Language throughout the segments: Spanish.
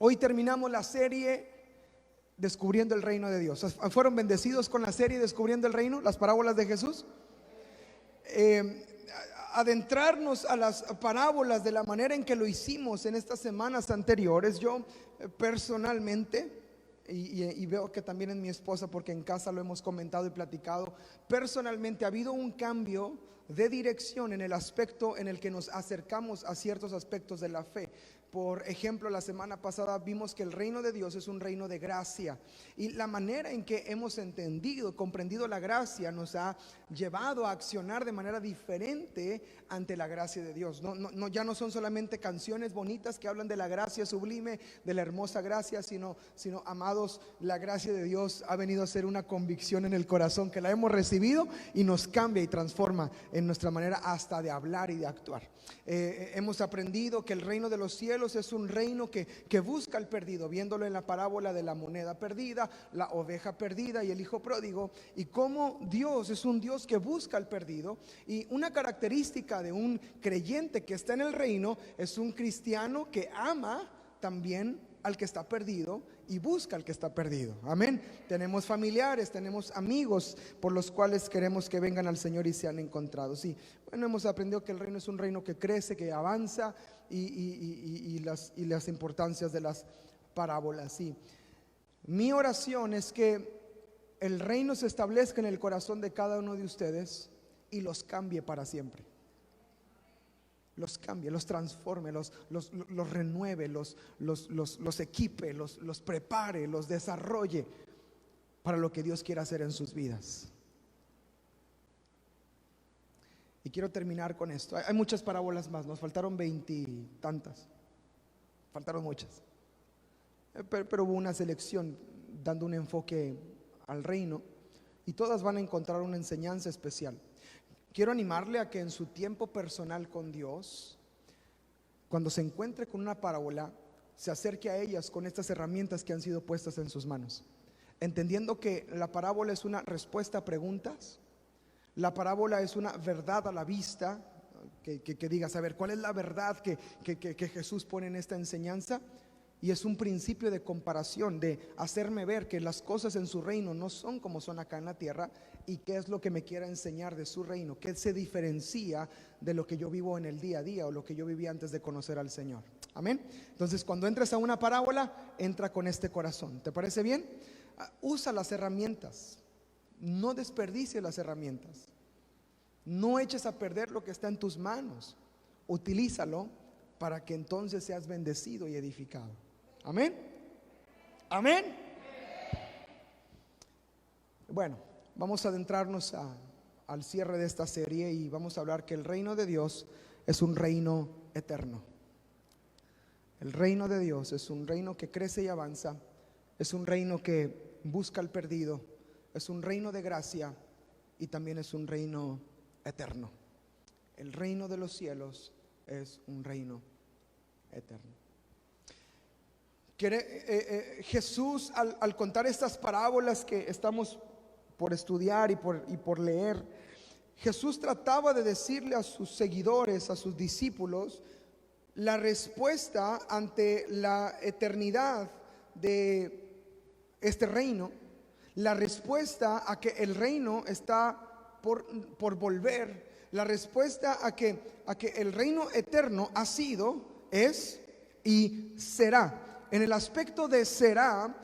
Hoy terminamos la serie Descubriendo el Reino de Dios. ¿Fueron bendecidos con la serie Descubriendo el Reino? Las parábolas de Jesús. Adentrarnos a las parábolas de la manera en que lo hicimos en estas semanas anteriores, yo personalmente, y veo que también en mi esposa, porque en casa lo hemos comentado y platicado, personalmente ha habido un cambio de dirección en el aspecto en el que nos acercamos a ciertos aspectos de la fe. Por ejemplo, la semana pasada vimos que el reino de Dios es un reino de gracia, y la manera en que hemos entendido, comprendido la gracia nos ha llevado a accionar de manera diferente ante la gracia de Dios. Ya no son solamente canciones bonitas que hablan de la gracia sublime, de la hermosa gracia, sino amados, la gracia de Dios ha venido a ser una convicción en el corazón, que la hemos recibido y nos cambia y transforma en nuestra manera hasta de hablar y de actuar. Hemos aprendido que el reino de los cielos es un reino que busca al perdido, viéndolo en la parábola de la moneda perdida, la oveja perdida y el hijo pródigo, y cómo Dios es un Dios que busca al perdido. Y una característica de un creyente que está en el reino es un cristiano que ama también al que está perdido y busca al que está perdido. Amén. Tenemos familiares, tenemos amigos por los cuales queremos que vengan al Señor y sean encontrados. Sí, bueno, hemos aprendido que el reino es un reino que crece, que avanza, y las importancias de las parábolas. Sí, mi oración es que el reino se establezca en el corazón de cada uno de ustedes y los cambie para siempre. Los cambie, los transforme, los renueve, los equipe, los prepare, los desarrolle para lo que Dios quiera hacer en sus vidas. Y quiero terminar con esto. Hay muchas parábolas más, nos faltaron 20 y tantas, faltaron muchas, pero hubo una selección dando un enfoque al reino, y todas van a encontrar una enseñanza especial. Quiero animarle a que en su tiempo personal con Dios, cuando se encuentre con una parábola, se acerque a ellas con estas herramientas que han sido puestas en sus manos, entendiendo que la parábola es una respuesta a preguntas. La parábola es una verdad a la vista, que digas, a ver, ¿cuál es la verdad que Jesús pone en esta enseñanza? Y es un principio de comparación, de hacerme ver que las cosas en su reino no son como son acá en la tierra, y qué es lo que me quiera enseñar de su reino, qué se diferencia de lo que yo vivo en el día a día o lo que yo vivía antes de conocer al Señor. Amén. Entonces, cuando entres a una parábola, entra con este corazón. ¿Te parece bien? Usa las herramientas, no desperdicies las herramientas, no eches a perder lo que está en tus manos, utilízalo para que entonces seas bendecido y edificado. Amén. Amén. Bueno, vamos a adentrarnos al cierre de esta serie, y vamos a hablar que el reino de Dios es un reino eterno. El reino de Dios es un reino que crece y avanza, es un reino que busca al perdido, es un reino de gracia, y también es un reino eterno. El reino de los cielos es un reino eterno. Jesús, al contar estas parábolas que estamos por estudiar y por leer, Jesús trataba de decirle a sus seguidores, a sus discípulos, la respuesta ante la eternidad de este reino, la respuesta a que el reino está por volver, la respuesta a que el reino eterno ha sido, es y será. En el aspecto de será,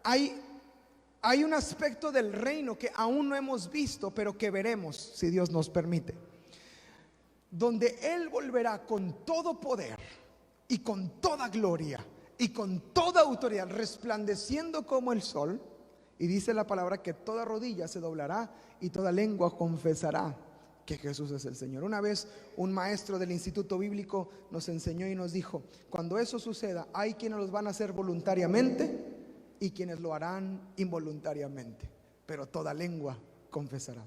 hay un aspecto del reino que aún no hemos visto, pero que veremos si Dios nos permite, donde Él volverá con todo poder y con toda gloria y con toda autoridad, resplandeciendo como el sol. Y dice la palabra que toda rodilla se doblará y toda lengua confesará que Jesús es el Señor. Una vez un maestro del instituto bíblico nos enseñó y nos dijo: cuando eso suceda, hay quienes los van a hacer voluntariamente y quienes lo harán involuntariamente, pero toda lengua confesará.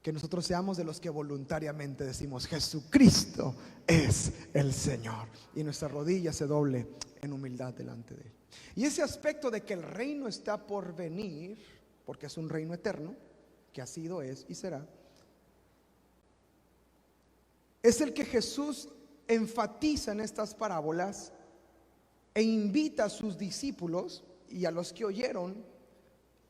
Que nosotros seamos de los que voluntariamente decimos: Jesucristo es el Señor, y nuestra rodilla se doble en humildad delante de Él. Y ese aspecto de que el reino está por venir, porque es un reino eterno, que ha sido, es y será, es el que Jesús enfatiza en estas parábolas e invita a sus discípulos y a los que oyeron,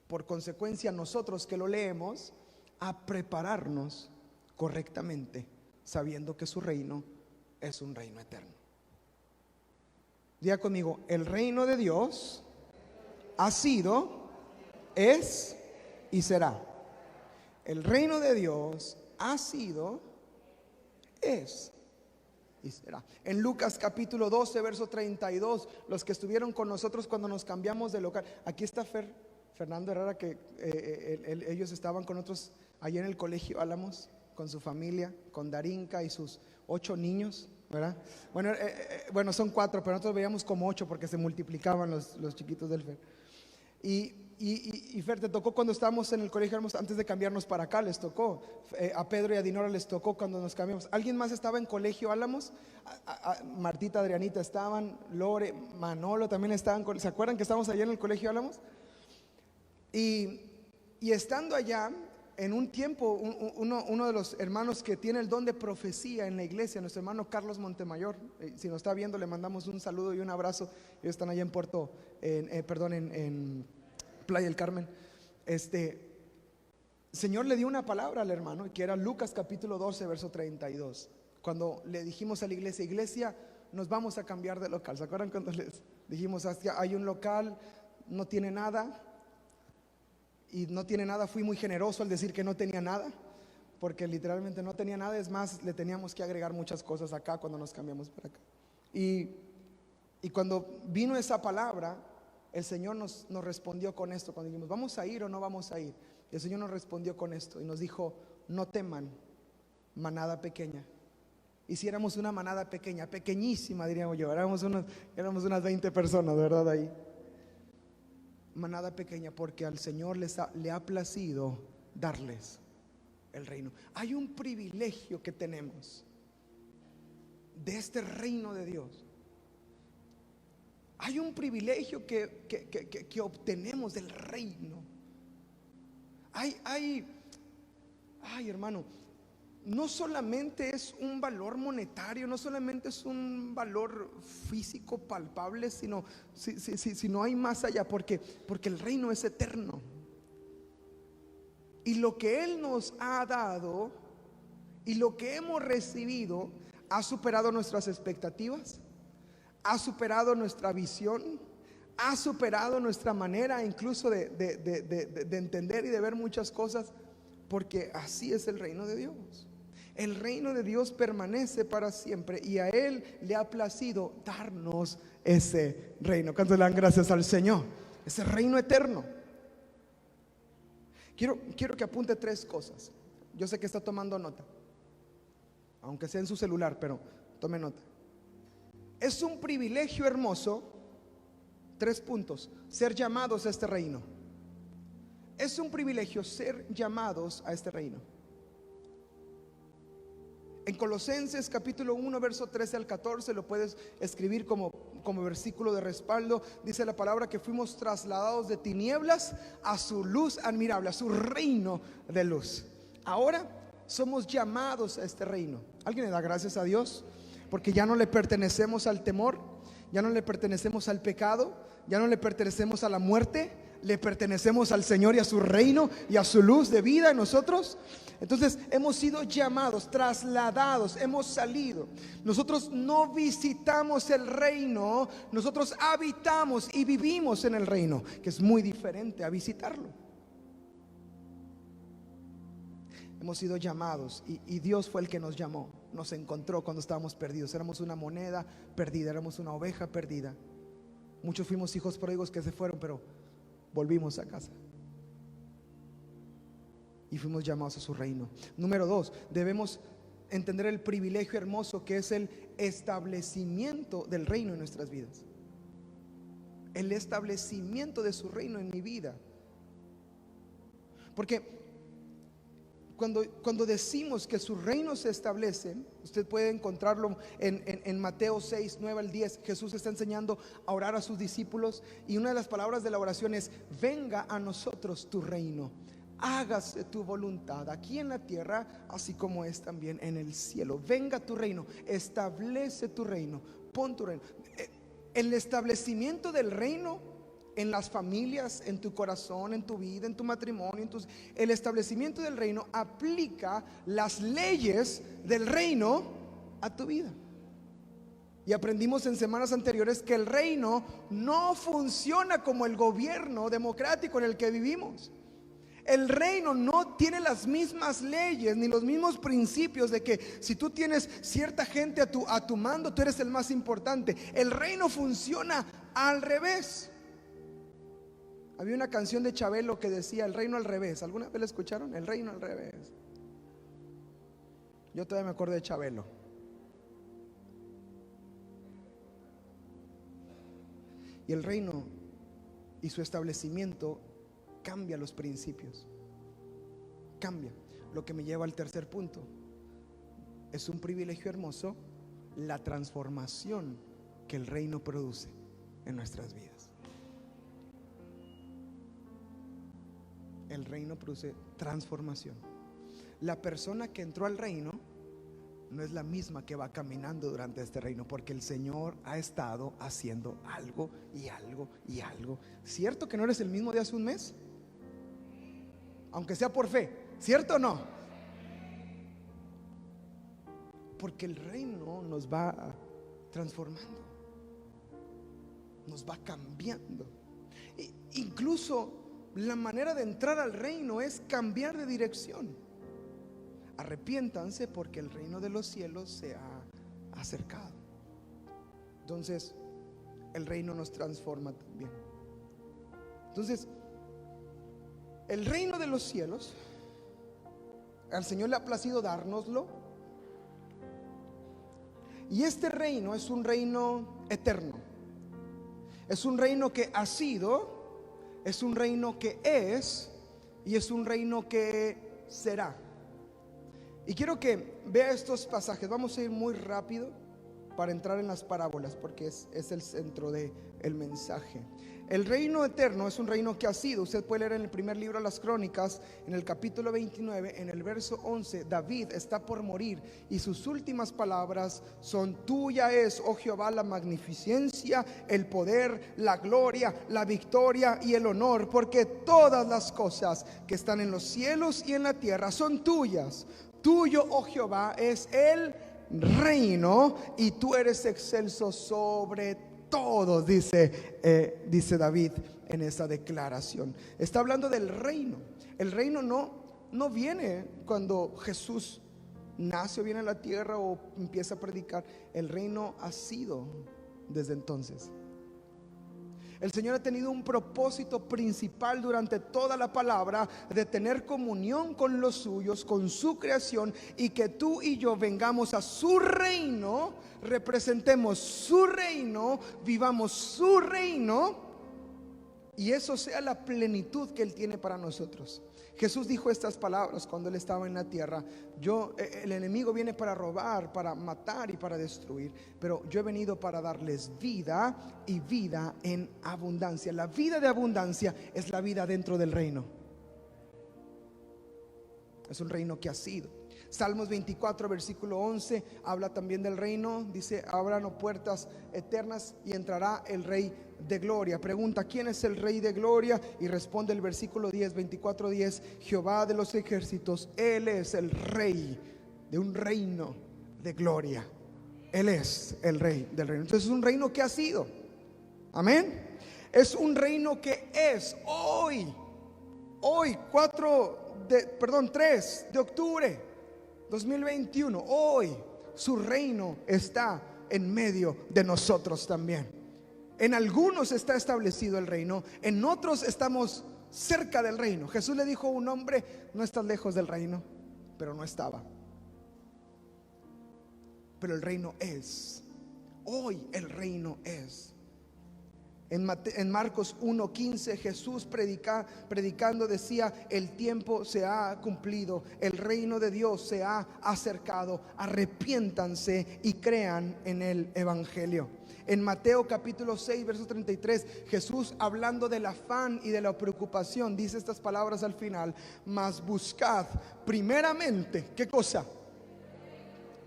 por consecuencia nosotros que lo leemos, a prepararnos correctamente, sabiendo que su reino es un reino eterno. Diga conmigo: el reino de Dios ha sido, es y será. El reino de Dios ha sido, es y será. En Lucas capítulo 12, verso 32, los que estuvieron con nosotros cuando nos cambiamos de local. Aquí está Fernando Herrera, que ellos estaban con nosotros allá en el colegio Álamos, con su familia, con Darinka y sus 8 niños, ¿verdad? Bueno, son 4, pero nosotros veíamos como 8 porque se multiplicaban los chiquitos del Fer. Y Fer, te tocó cuando estábamos en el colegio Álamos, antes de cambiarnos para acá, les tocó. A Pedro y a Dinora les tocó cuando nos cambiamos. ¿Alguien más estaba en colegio Álamos? Martita, Adrianita estaban, Lore, Manolo también estaban. ¿Se acuerdan que estábamos allá en el colegio Álamos? Y estando allá, en un tiempo, uno de los hermanos que tiene el don de profecía en la iglesia, nuestro hermano Carlos Montemayor, si nos está viendo, le mandamos un saludo y un abrazo. Ellos están allá en Playa del Carmen. Señor le dio una palabra al hermano, que era Lucas capítulo 12, verso 32. Cuando le dijimos a la iglesia, nos vamos a cambiar de local. ¿Se acuerdan cuando les dijimos, hay un local, no tiene nada? Y no tiene nada, fui muy generoso al decir que no tenía nada, porque literalmente no tenía nada. Es más, le teníamos que agregar muchas cosas acá cuando nos cambiamos para acá. Y cuando vino esa palabra, el Señor nos respondió con esto. Cuando dijimos, ¿vamos a ir o no vamos a ir? El Señor nos respondió con esto y nos dijo: no teman, manada pequeña. Y si éramos una manada pequeña, pequeñísima diríamos yo, éramos unas 20 personas, ¿verdad? Ahí, manada pequeña, porque al Señor le ha placido darles el reino. Hay un privilegio que tenemos de este reino de Dios. Hay un privilegio que obtenemos del reino. Ay, hermano, no solamente es un valor monetario, no solamente es un valor físico palpable, sino hay más allá, porque el reino es eterno. Y lo que Él nos ha dado y lo que hemos recibido ha superado nuestras expectativas, ha superado nuestra visión, ha superado nuestra manera incluso de entender y de ver muchas cosas, porque así es el reino de Dios. El reino de Dios permanece para siempre y a Él le ha placido darnos ese reino. ¿Cuántos le dan gracias al Señor? Ese reino eterno. Quiero que apunte 3 cosas. Yo sé que está tomando nota, aunque sea en su celular, pero tome nota. Es un privilegio hermoso, 3 puntos, ser llamados a este reino. Es un privilegio ser llamados a este reino. En Colosenses capítulo 1, verso 13 al 14, lo puedes escribir como versículo de respaldo. Dice la palabra que fuimos trasladados de tinieblas a su luz admirable, a su reino de luz. Ahora somos llamados a este reino. ¿Alguien le da gracias a Dios? Porque ya no le pertenecemos al temor, ya no le pertenecemos al pecado, ya no le pertenecemos a la muerte, le pertenecemos al Señor y a su reino y a su luz de vida en nosotros. Entonces hemos sido llamados, trasladados, hemos salido. Nosotros no visitamos el reino, nosotros habitamos y vivimos en el reino, que es muy diferente a visitarlo. Hemos sido llamados y Dios fue el que nos llamó, nos encontró cuando estábamos perdidos. Éramos una moneda perdida, éramos una oveja perdida. Muchos fuimos hijos pródigos que se fueron, pero volvimos a casa y fuimos llamados a su reino. Número 2, debemos entender el privilegio hermoso que es el establecimiento del reino en nuestras vidas. El establecimiento de su reino en mi vida. Porque cuando decimos que su reino se establece, usted puede encontrarlo en Mateo 6, 9 al 10. Jesús está enseñando a orar a sus discípulos y una de las palabras de la oración es: venga a nosotros tu reino, hágase tu voluntad aquí en la tierra así como es también en el cielo. Venga tu reino, establece tu reino, pon tu reino. El establecimiento del reino en las familias, en tu corazón, en tu vida, en tu matrimonio, el establecimiento del reino aplica las leyes del reino a tu vida. Y aprendimos en semanas anteriores que el reino no funciona como el gobierno democrático en el que vivimos. El reino no tiene las mismas leyes ni los mismos principios de que si tú tienes cierta gente a tu mando, tú eres el más importante. El reino funciona al revés. Había una canción de Chabelo que decía el reino al revés. ¿Alguna vez la escucharon? El reino al revés. Yo todavía me acuerdo de Chabelo. Y el reino y su establecimiento cambia los principios. Cambia. Lo que me lleva al tercer punto. Es un privilegio hermoso la transformación que el reino produce en nuestras vidas. El reino produce transformación. La persona que entró al reino no es la misma que va caminando durante este reino, porque el Señor ha estado haciendo algo y algo y algo. ¿Cierto que no eres el mismo de hace un mes? Aunque sea por fe, ¿cierto o no? Porque el reino nos va transformando, nos va cambiando. Incluso la manera de entrar al reino es cambiar de dirección. Arrepiéntanse porque el reino de los cielos se ha acercado. Entonces el reino nos transforma también. Entonces el reino de los cielos, al Señor le ha placido dárnoslo. Y este reino es un reino eterno. Es un reino que ha sido, es un reino que es, y es un reino que será. Y quiero que vea estos pasajes. Vamos a ir muy rápido para entrar en las parábolas, porque es el centro del mensaje. El reino eterno es un reino que ha sido. Usted puede leer en el primer libro de las Crónicas, en el capítulo 29, en el verso 11. David está por morir y sus últimas palabras son: tuya es, oh Jehová, la magnificencia, el poder, la gloria, la victoria y el honor, porque todas las cosas que están en los cielos y en la tierra son tuyas. Tuyo, oh Jehová, es el reino y tú eres excelso sobre todos, dice David en esa declaración. Está hablando del reino. El reino no viene cuando Jesús nace o viene a la tierra o empieza a predicar. El reino ha sido desde entonces. El Señor ha tenido un propósito principal durante toda la palabra, de tener comunión con los suyos, con su creación, y que tú y yo vengamos a su reino, representemos su reino, vivamos su reino, y eso sea la plenitud que Él tiene para nosotros. Jesús dijo estas palabras cuando Él estaba en la tierra: el enemigo viene para robar, para matar y para destruir, pero yo he venido para darles vida y vida en abundancia. La vida de abundancia es la vida dentro del reino. Es un reino que ha sido. Salmos 24 versículo 11 habla también del reino. Dice: abran puertas eternas y entrará el Rey de gloria. Pregunta: ¿quién es el Rey de gloria? Y responde el versículo 10, 24:10: Jehová de los ejércitos, Él es el Rey de un reino de gloria. Él es el Rey del reino. Entonces es un reino que ha sido. Amén. Es un reino que es hoy 3 de octubre 2021. Hoy su reino está en medio de nosotros también. En algunos está establecido el reino, en otros estamos cerca del reino. Jesús le dijo a un hombre: no estás lejos del reino, pero no estaba. Pero el reino es. Hoy el reino es. En Marcos 1:15 Jesús predicando decía: el tiempo se ha cumplido, el reino de Dios se ha acercado, arrepiéntanse y crean en el evangelio. En Mateo capítulo 6 verso 33, Jesús, hablando del afán y de la preocupación, dice estas palabras al final: mas buscad primeramente, ¿qué cosa?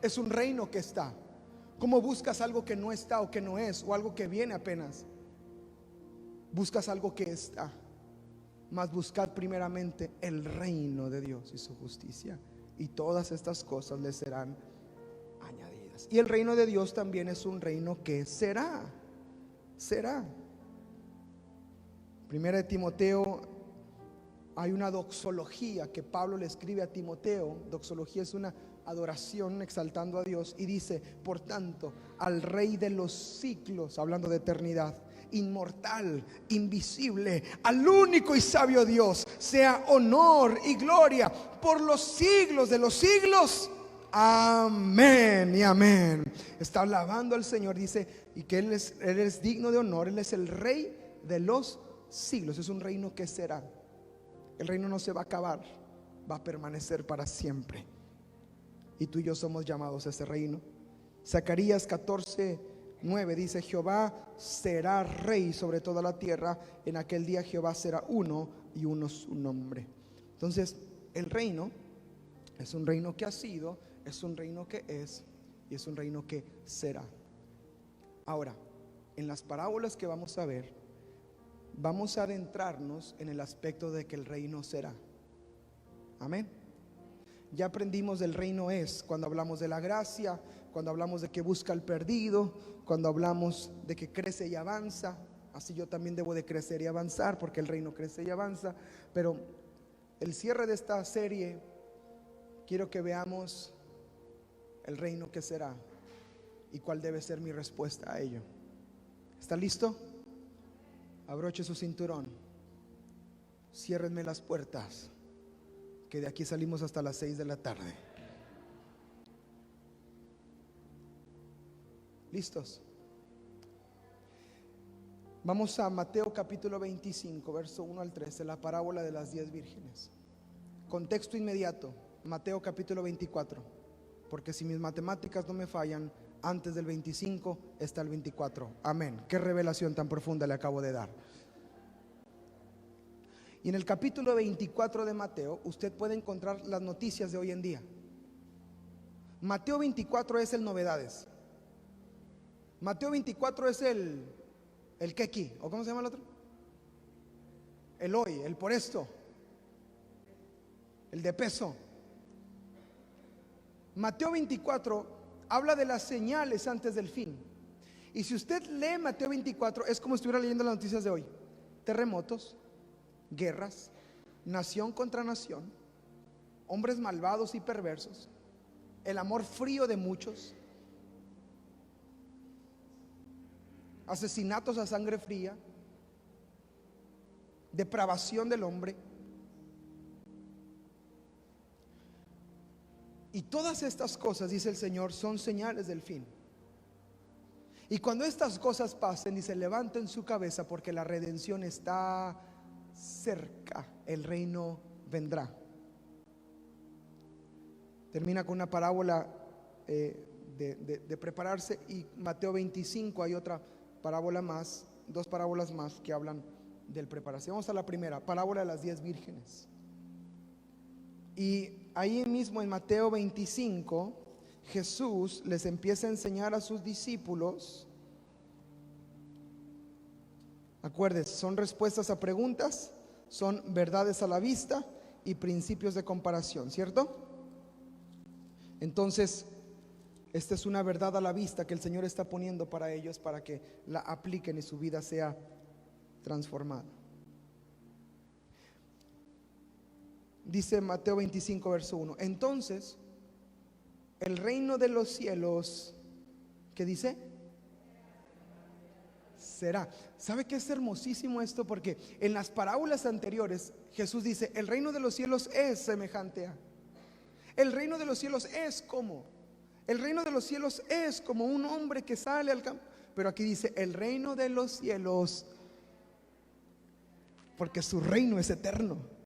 Es un reino que está. ¿Cómo buscas algo que no está o que no es, o algo que viene apenas? Buscas algo que está. Mas buscad primeramente el reino de Dios y su justicia, y todas estas cosas les serán añadidas. Y el reino de Dios también es un reino que será. Primera de Timoteo, hay una doxología que Pablo le escribe a Timoteo. Doxología es una adoración exaltando a Dios, y dice: por tanto, al Rey de los siglos, hablando de eternidad, inmortal, invisible, al único y sabio Dios, sea honor y gloria por los siglos de los siglos. Amén y amén. Está alabando al Señor, dice, y que Él es digno de honor. Él es el Rey de los siglos. Es un reino que será. El reino no se va a acabar, va a permanecer para siempre. Y tú y yo somos llamados a ese reino. Zacarías 14:9 dice: Jehová será rey sobre toda la tierra. En aquel día Jehová será uno, y uno su nombre. Entonces, el reino es un reino que ha sido, es un reino que es, y es un reino que será. Ahora, en las parábolas que vamos a ver, vamos a adentrarnos en el aspecto de que el reino será. Amén. Ya aprendimos del reino es, cuando hablamos de la gracia, cuando hablamos de que busca al perdido, cuando hablamos de que crece y avanza. Así yo también debo de crecer y avanzar, porque el reino crece y avanza. Pero el cierre de esta serie, quiero que veamos el reino que será y cuál debe ser mi respuesta a ello. ¿Está listo? Abroche su cinturón, ciérrenme las puertas, que de aquí salimos hasta las 6 de la tarde. ¿Listos? Vamos a Mateo capítulo 25, verso 1 al 13, la parábola de las 10 vírgenes. Contexto inmediato, Mateo capítulo 24, porque si mis matemáticas no me fallan, antes del 25 está el 24. Amén. Qué revelación tan profunda le acabo de dar. Y en el capítulo 24 de Mateo, usted puede encontrar las noticias de hoy en día. Mateo 24 es el novedades. Mateo 24 es el quequi, ¿o cómo se llama el otro? El hoy, el por esto, el de peso. Mateo 24 habla de las señales antes del fin. Y si usted lee Mateo 24, es como si estuviera leyendo las noticias de hoy. Terremotos, guerras, nación contra nación, hombres malvados y perversos, el amor frío de muchos, asesinatos a sangre fría, depravación del hombre. Y todas estas cosas, dice el Señor, son señales del fin. Y cuando estas cosas pasen, dice: levanten su cabeza, porque la redención está cerca, el reino vendrá. Termina con una parábola de prepararse. Y Mateo 25 hay otra parábola más, dos parábolas más que hablan del prepararse. Vamos a la primera, parábola de las 10 vírgenes. Y ahí mismo en Mateo 25, Jesús les empieza a enseñar a sus discípulos. Acuérdense, son respuestas a preguntas, son verdades a la vista y principios de comparación, ¿cierto? Entonces, esta es una verdad a la vista que el Señor está poniendo para ellos, para que la apliquen y su vida sea transformada. Dice Mateo 25, verso 1: entonces el reino de los cielos, ¿qué dice? Será. ¿Sabe qué es hermosísimo esto? Porque en las parábolas anteriores Jesús dice: el reino de los cielos es semejante a. El reino de los cielos es como. El reino de los cielos es como un hombre que sale al campo. Pero aquí dice: el reino de los cielos, porque su reino es eterno.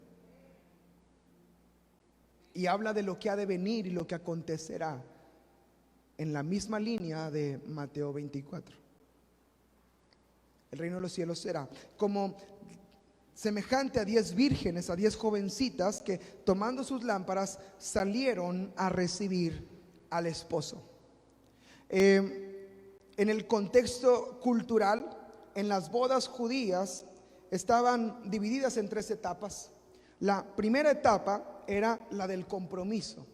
Y habla de lo que ha de venir y lo que acontecerá, en la misma línea de Mateo 24. El reino de los cielos será como semejante a 10 vírgenes, a 10 jovencitas que, tomando sus lámparas, salieron a recibir al esposo. En el contexto cultural, en las bodas judías estaban divididas en tres etapas. La primera etapa era la del compromiso,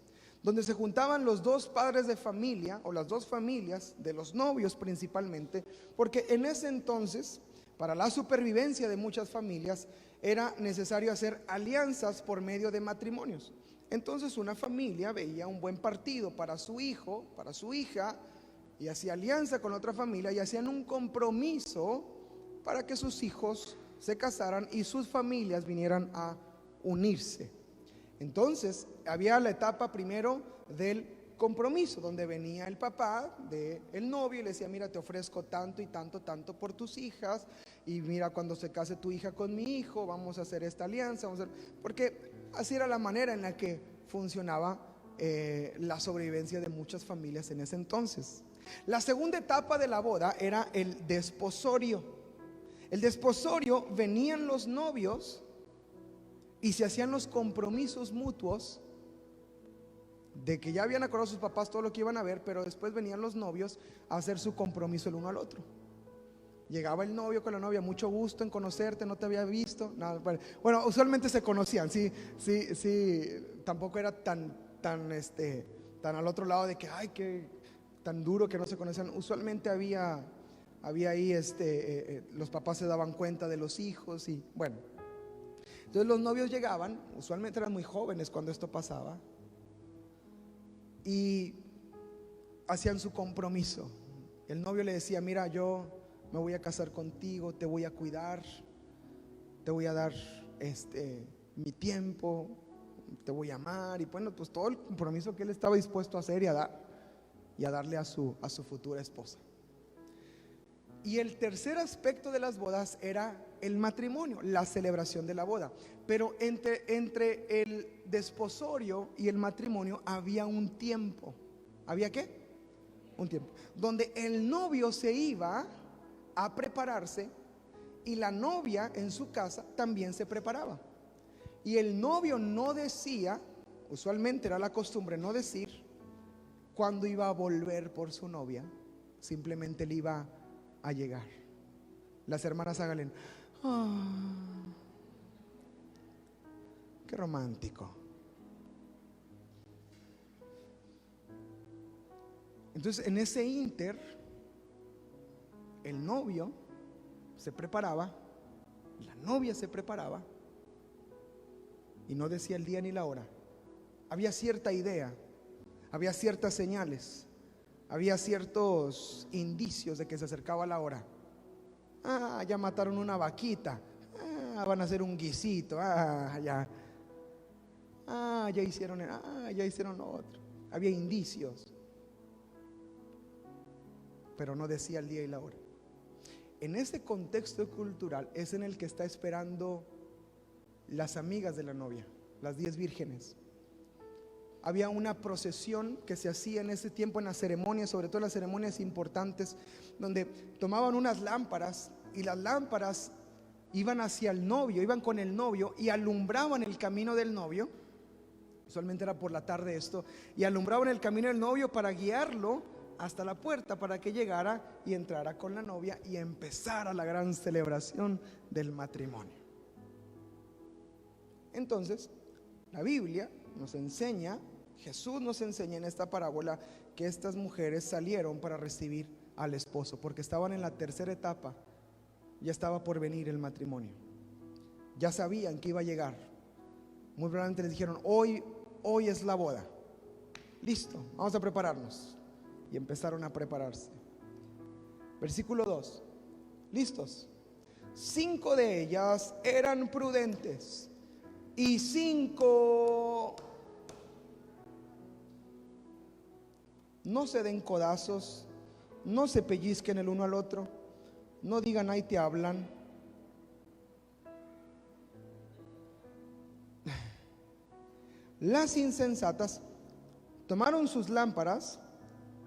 donde se juntaban los dos padres de familia o las dos familias de los novios principalmente, porque en ese entonces, para la supervivencia de muchas familias, era necesario hacer alianzas por medio de matrimonios. Entonces una familia veía un buen partido para su hijo, para su hija, y hacía alianza con otra familia y hacían un compromiso para que sus hijos se casaran y sus familias vinieran a unirse. Entonces había la etapa primero del compromiso, donde venía el papá del novio y le decía: mira, te ofrezco tanto y tanto, tanto por tus hijas, y mira, cuando se case tu hija con mi hijo, vamos a hacer esta alianza, porque así era la manera en la que funcionaba la sobrevivencia de muchas familias en ese entonces. La segunda etapa de la boda era el desposorio. El desposorio, venían los novios y se hacían los compromisos mutuos de que ya habían acordado sus papás todo lo que iban a ver, pero después venían los novios a hacer su compromiso el uno al otro. Llegaba el novio con la novia: mucho gusto en conocerte, no te había visto. No, bueno, usualmente se conocían, sí, tampoco era tan al otro lado de que ay, que tan duro que no se conocían. Usualmente había ahí los papás se daban cuenta de los hijos y bueno. Entonces los novios llegaban, usualmente eran muy jóvenes cuando esto pasaba, y hacían su compromiso. El novio le decía: mira, yo me voy a casar contigo, te voy a cuidar, te voy a dar mi tiempo, te voy a amar. Y bueno, pues todo el compromiso que él estaba dispuesto a hacer y a darle a su futura esposa. Y el tercer aspecto de las bodas era el matrimonio, la celebración de la boda. Pero entre el desposorio y el matrimonio había un tiempo. ¿Había qué? Un tiempo donde el novio se iba a prepararse y la novia en su casa también se preparaba. Y el novio no decía, usualmente era la costumbre no decir cuándo iba a volver por su novia, simplemente le iba a llegar. Las hermanas háganle: qué romántico. Entonces en ese ínter el novio se preparaba, la novia se preparaba y no decía el día ni la hora. Había cierta idea, había ciertas señales, había ciertos indicios de que se acercaba la hora. Ya mataron una vaquita, van a hacer un guisito, ya hicieron lo otro. Había indicios, pero no decía el día y la hora. En ese contexto cultural es en el que está esperando las amigas de la novia, las 10 vírgenes. Había una procesión que se hacía en ese tiempo en las ceremonias, sobre todo las ceremonias importantes, donde tomaban unas lámparas y las lámparas iban hacia el novio, iban con el novio y alumbraban el camino del novio. Usualmente era por la tarde esto, y alumbraban el camino del novio para guiarlo hasta la puerta para que llegara y entrara con la novia y empezara la gran celebración del matrimonio. Entonces, la Biblia nos enseña, Jesús nos enseña en esta parábola que estas mujeres salieron para recibir al esposo, porque estaban en la tercera etapa, ya estaba por venir el matrimonio, ya sabían que iba a llegar. Muy probablemente les dijeron: hoy es la boda, listo, vamos a prepararnos. Y empezaron a prepararse. Versículo 2: listos. 5 de ellas eran prudentes y 5 no se den codazos, no se pellizquen el uno al otro, no digan ahí te hablan. Las insensatas tomaron sus lámparas,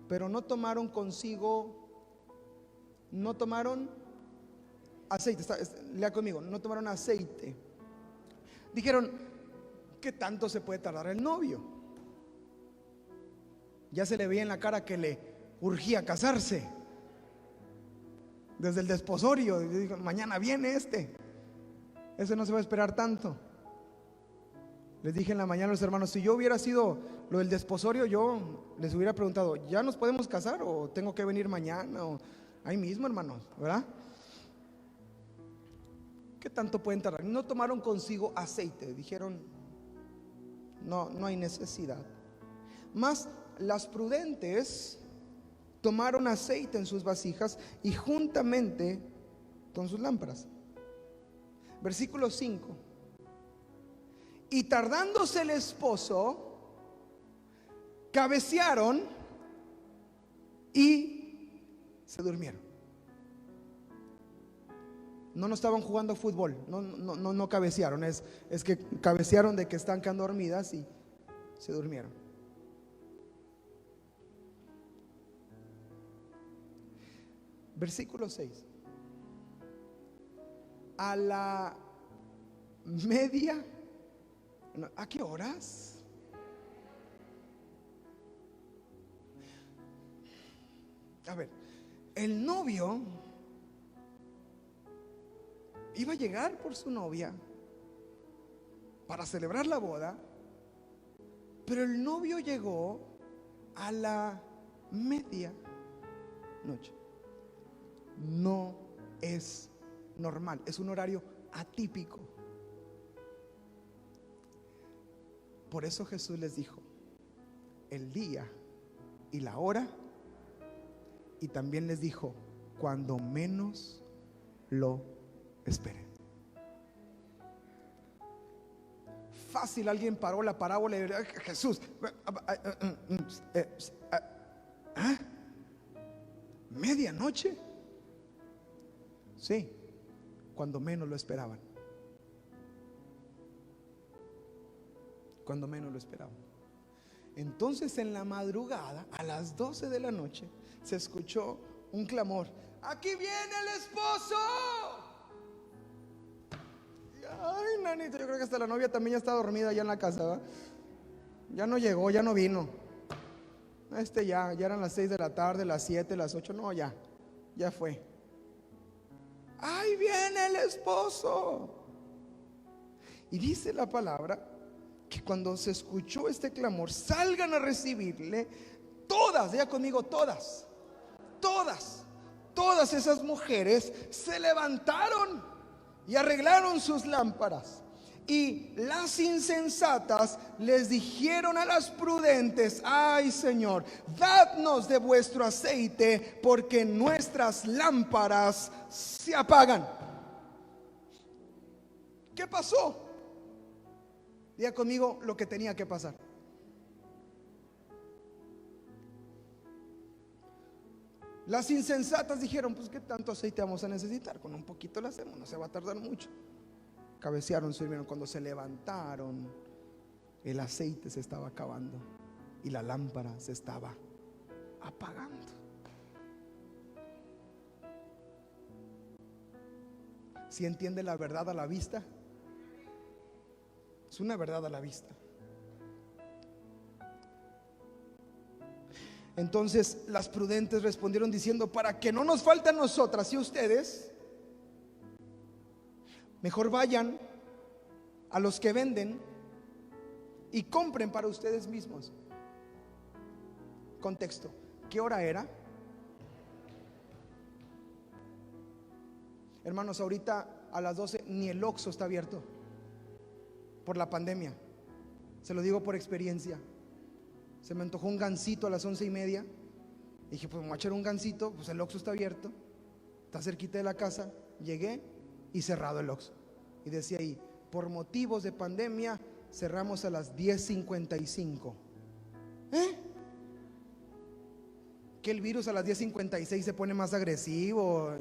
pero no tomaron consigo, no tomaron aceite. Lea conmigo: no tomaron aceite. Dijeron: ¿qué tanto se puede tardar el novio? Ya se le veía en la cara que urgía casarse. Desde el desposorio, yo digo, mañana viene ese no se va a esperar tanto. Les dije en la mañana a los hermanos, si yo hubiera sido lo del desposorio, yo les hubiera preguntado, ¿ya nos podemos casar o tengo que venir mañana? O ahí mismo, hermanos, ¿verdad? ¿Qué tanto pueden tardar? No tomaron consigo aceite, dijeron, no hay necesidad. Mas las prudentes tomaron aceite en sus vasijas y juntamente con sus lámparas. Versículo 5. Y tardándose el esposo, cabecearon y se durmieron. No estaban jugando fútbol, no cabecearon, es que cabecearon de que están quedando dormidas y se durmieron. Versículo 6. A la media, ¿a qué horas? A ver, el novio iba a llegar por su novia para celebrar la boda, pero el novio llegó a la media noche. No es normal, es un horario atípico. Por eso Jesús les dijo el día y la hora, y también les dijo cuando menos lo esperen. Fácil, alguien paró la parábola y dijo, Jesús, ¿medianoche? Sí, cuando menos lo esperaban. Cuando menos lo esperaban. Entonces en la madrugada, a las 12 de la noche, se escuchó un clamor: ¡aquí viene el esposo! Ay, nanito, yo creo que hasta la novia también ya está dormida ya en la casa, ¿verdad? Ya no llegó, ya no vino. Ya eran las 6 de la tarde, las 7, las 8, no, ya fue. ¡Ahí viene el esposo! Y dice la palabra que cuando se escuchó este clamor, salgan a recibirle todas, diga conmigo, todas esas mujeres se levantaron y arreglaron sus lámparas. Y las insensatas les dijeron a las prudentes: ay, Señor, dadnos de vuestro aceite, porque nuestras lámparas se apagan. ¿Qué pasó? Diga conmigo lo que tenía que pasar. Las insensatas dijeron: pues qué tanto aceite vamos a necesitar, con un poquito lo hacemos, no se va a tardar mucho. Cabecearon, se durmieron. Cuando se levantaron, el aceite se estaba acabando y la lámpara se estaba apagando. ¿Sí entiende la verdad a la vista? Es una verdad a la vista. Entonces las prudentes respondieron diciendo: para que no nos falte a nosotras y a ustedes, mejor vayan a los que venden y compren para ustedes mismos. Contexto: ¿qué hora era? Hermanos, ahorita a las 12 ni el Oxxo está abierto por la pandemia. Se lo digo por experiencia. Se me antojó un gansito a las 11:30. Dije: pues me voy a echar un gansito. Pues el Oxxo está abierto, está cerquita de la casa. Llegué y cerrado el Oxxo. Y decía ahí: por motivos de pandemia cerramos a las 10:55. Que el virus a las 10:56 se pone más agresivo.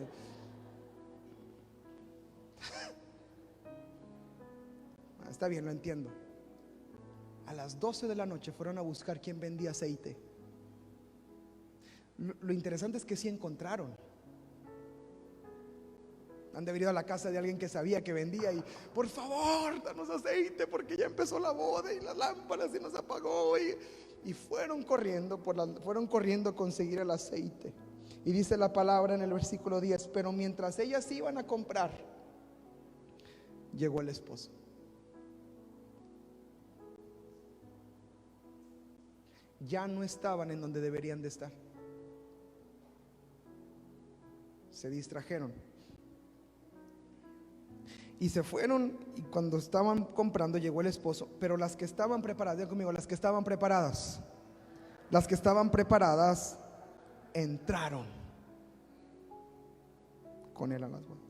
Está bien, lo entiendo. A las 12 de la noche fueron a buscar quién vendía aceite. Lo interesante es que sí encontraron. Han de haber ido a la casa de alguien que sabía que vendía y: por favor, danos aceite porque ya empezó la boda y las lámparas se nos apagó. Y y fueron corriendo fueron corriendo a conseguir el aceite. Y dice la palabra en el versículo 10: pero mientras ellas iban a comprar, llegó el esposo. Ya no estaban en donde deberían de estar. Se distrajeron y se fueron, y cuando estaban comprando llegó el esposo. Pero las que estaban preparadas, digan conmigo, las que estaban preparadas, las que estaban preparadas entraron con él a las bodas.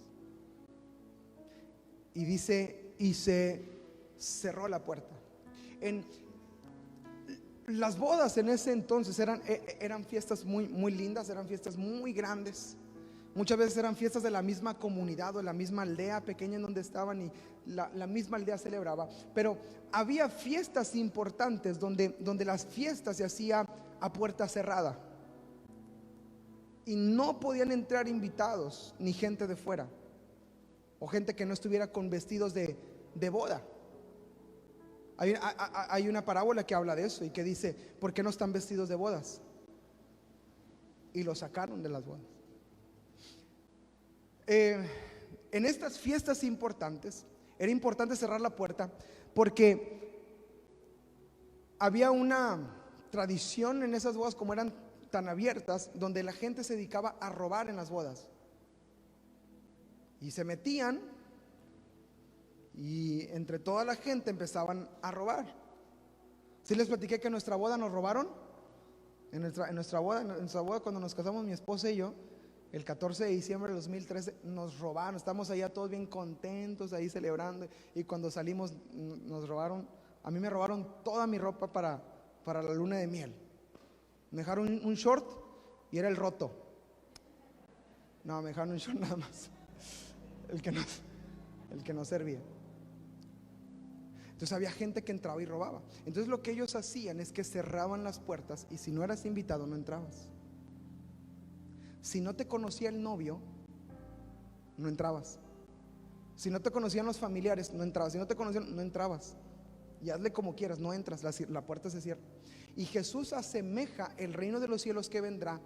Y dice, y se cerró la puerta. En las bodas en ese entonces eran fiestas muy lindas, eran fiestas muy grandes. Muchas veces eran fiestas de la misma comunidad o la misma aldea pequeña en donde estaban, y la misma aldea celebraba. Pero había fiestas importantes donde las fiestas se hacía a puerta cerrada y no podían entrar invitados ni gente de fuera, o gente que no estuviera con vestidos de boda. Hay una parábola que habla de eso y que dice: ¿por qué no están vestidos de bodas? Y lo sacaron de las bodas. En estas fiestas importantes era importante cerrar la puerta, porque había una tradición en esas bodas, como eran tan abiertas, donde la gente se dedicaba a robar en las bodas. Y se metían, y entre toda la gente empezaban a robar. ¿Sí les platiqué que en nuestra boda nos robaron? En nuestra boda cuando nos casamos mi esposa y yo, el 14 de diciembre de 2013, nos robaron. Estamos allá todos bien contentos, ahí celebrando, y cuando salimos nos robaron. A mí me robaron toda mi ropa para la luna de miel. Me dejaron un short y era el roto. No, me dejaron un short nada más, el que no servía. Entonces había gente que entraba y robaba. Entonces lo que ellos hacían es que cerraban las puertas, y si no eras invitado no entrabas. Si no te conocía el novio, no entrabas. Si no te conocían los familiares, no entrabas. Si no te conocían, no entrabas. Y hazle como quieras, no entras, la puerta se cierra. Y Jesús asemeja el reino de los cielos que vendrá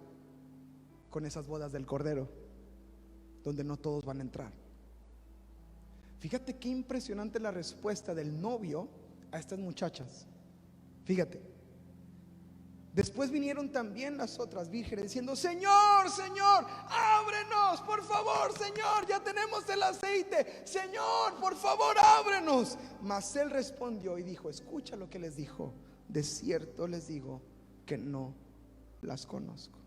con esas bodas del Cordero, donde no todos van a entrar. Fíjate qué impresionante la respuesta del novio a estas muchachas. Fíjate. Después vinieron también las otras vírgenes diciendo: Señor, Señor, ábrenos, por favor, Señor, ya tenemos el aceite, Señor, por favor, ábrenos. Mas él respondió y dijo: escucha lo que les dijo: de cierto les digo que no las conozco.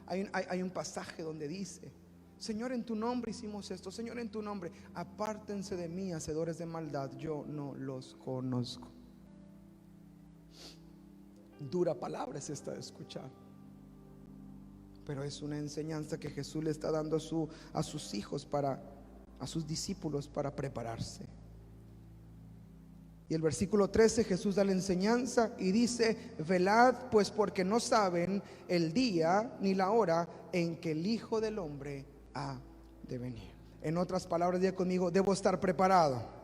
Hay un pasaje donde dice: Señor, en tu nombre hicimos esto, Señor, en tu nombre, apártense de mí, hacedores de maldad, yo no los conozco. Dura palabra es esta de escuchar, pero es una enseñanza que Jesús le está dando a sus hijos, a sus discípulos, para prepararse. Y el versículo 13, Jesús da la enseñanza y dice: velad pues, porque no saben el día ni la hora en que el Hijo del Hombre ha de venir. En otras palabras, diga conmigo: debo estar preparado.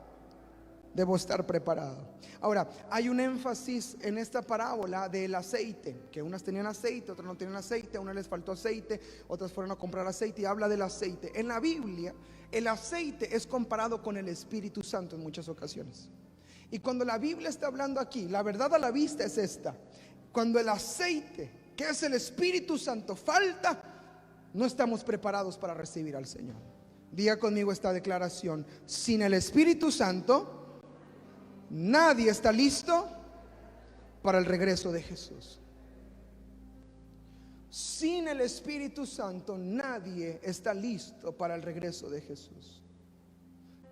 Debo estar preparado. Ahora, hay un énfasis en esta parábola del aceite, que unas tenían aceite, otras no tenían aceite, a unas les faltó aceite, otras fueron a comprar aceite, y habla del aceite. En la Biblia, el aceite es comparado con el Espíritu Santo en muchas ocasiones. Y cuando la Biblia está hablando aquí, la verdad a la vista es esta: cuando el aceite, que es el Espíritu Santo, falta, no estamos preparados para recibir al Señor. Diga conmigo esta declaración: sin el Espíritu Santo, nadie está listo para el regreso de Jesús. Sin el Espíritu Santo, nadie está listo para el regreso de Jesús.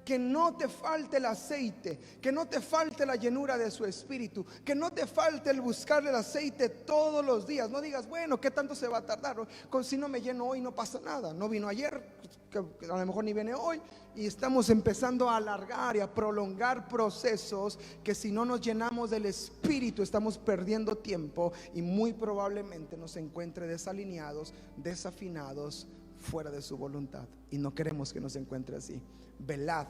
Que no te falte el aceite, que no te falte la llenura de su Espíritu, que no te falte el buscarle el aceite todos los días. No digas: bueno, ¿qué tanto se va a tardar? Si no me lleno hoy no pasa nada. No vino ayer, que a lo mejor ni viene hoy, y estamos empezando a alargar y a prolongar procesos que, si no nos llenamos del Espíritu, estamos perdiendo tiempo, y muy probablemente nos encuentre desalineados, desafinados, fuera de su voluntad. Y no queremos que nos encuentre así. Velad,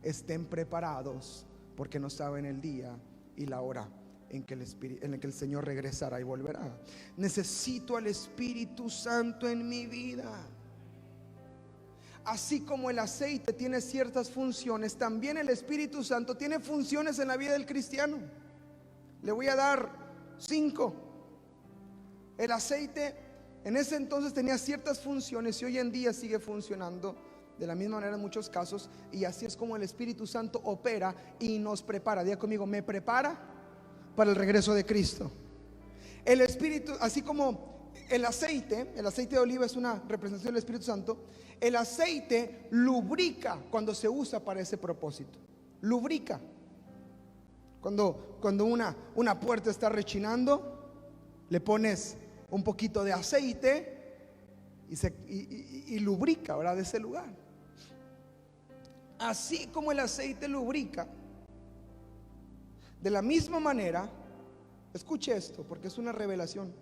estén preparados, porque no saben el día y la hora en que el Señor regresará y volverá. Necesito al Espíritu Santo en mi vida. Así como el aceite tiene ciertas funciones, también el Espíritu Santo tiene funciones en la vida del cristiano. Le voy a dar 5. El aceite en ese entonces tenía ciertas funciones y hoy en día sigue funcionando de la misma manera en muchos casos. Y así es como el Espíritu Santo opera y nos prepara. Diga conmigo: me prepara para el regreso de Cristo. El Espíritu, así como el aceite de oliva es una representación del Espíritu Santo, el aceite lubrica cuando se usa para ese propósito. Lubrica. Cuando una puerta está rechinando, le pones un poquito de aceite y lubrica, ¿verdad?, ese lugar. Así como el aceite lubrica, de la misma manera, escuche esto porque es una revelación,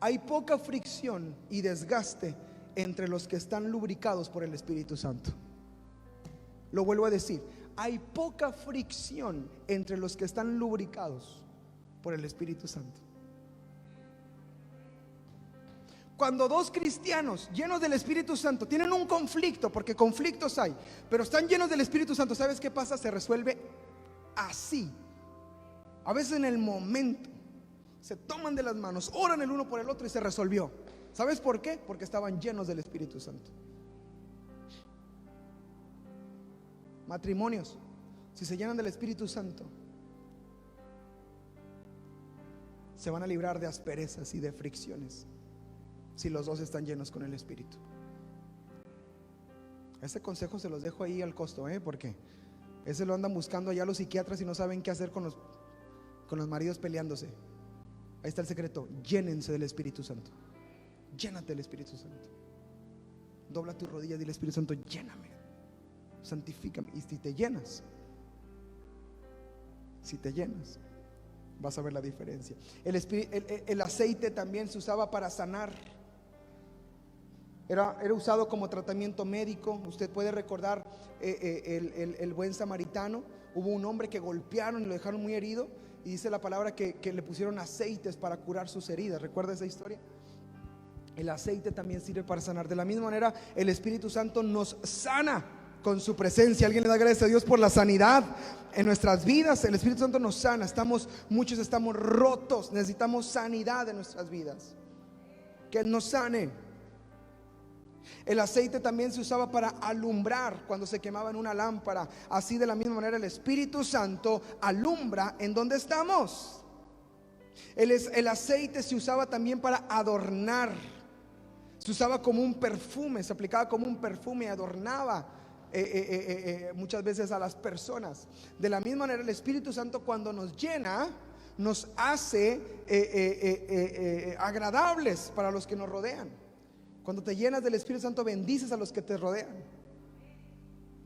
hay poca fricción y desgaste entre los que están lubricados por el Espíritu Santo. Lo vuelvo a decir: hay poca fricción entre los que están lubricados por el Espíritu Santo. Cuando dos cristianos llenos del Espíritu Santo tienen un conflicto, porque conflictos hay, pero están llenos del Espíritu Santo, ¿sabes qué pasa? Se resuelve así. A veces en el momento se toman de las manos, oran el uno por el otro y se resolvió. ¿Sabes por qué? Porque estaban llenos del Espíritu Santo. Matrimonios, si se llenan del Espíritu Santo, se van a librar de asperezas y de fricciones, si los dos están llenos con el Espíritu. Ese consejo se los dejo ahí al costo, porque ese lo andan buscando allá los psiquiatras y no saben qué hacer con los maridos peleándose. Ahí está el secreto: llénense del Espíritu Santo. Llénate del Espíritu Santo. Dobla tus rodillas y dile: Espíritu Santo, lléname, santifícame. Y si te llenas, vas a ver la diferencia. El aceite también se usaba para sanar. Era usado como tratamiento médico. Usted puede recordar el buen samaritano. Hubo un hombre que golpearon y lo dejaron muy herido, y dice la palabra que le pusieron aceites para curar sus heridas. ¿Recuerda esa historia? El aceite también sirve para sanar. De la misma manera, el Espíritu Santo nos sana con su presencia. Alguien le da gracias a Dios por la sanidad en nuestras vidas. El Espíritu Santo nos sana. Muchos estamos rotos, necesitamos sanidad en nuestras vidas, que Él nos sane. El aceite también se usaba para alumbrar cuando se quemaba en una lámpara. Así, de la misma manera, el Espíritu Santo alumbra en donde estamos. El aceite se usaba también para adornar. Se usaba como un perfume, se aplicaba como un perfume y adornaba muchas veces a las personas. De la misma manera, el Espíritu Santo, cuando nos llena, nos hace agradables para los que nos rodean. Cuando te llenas del Espíritu Santo, bendices a los que te rodean,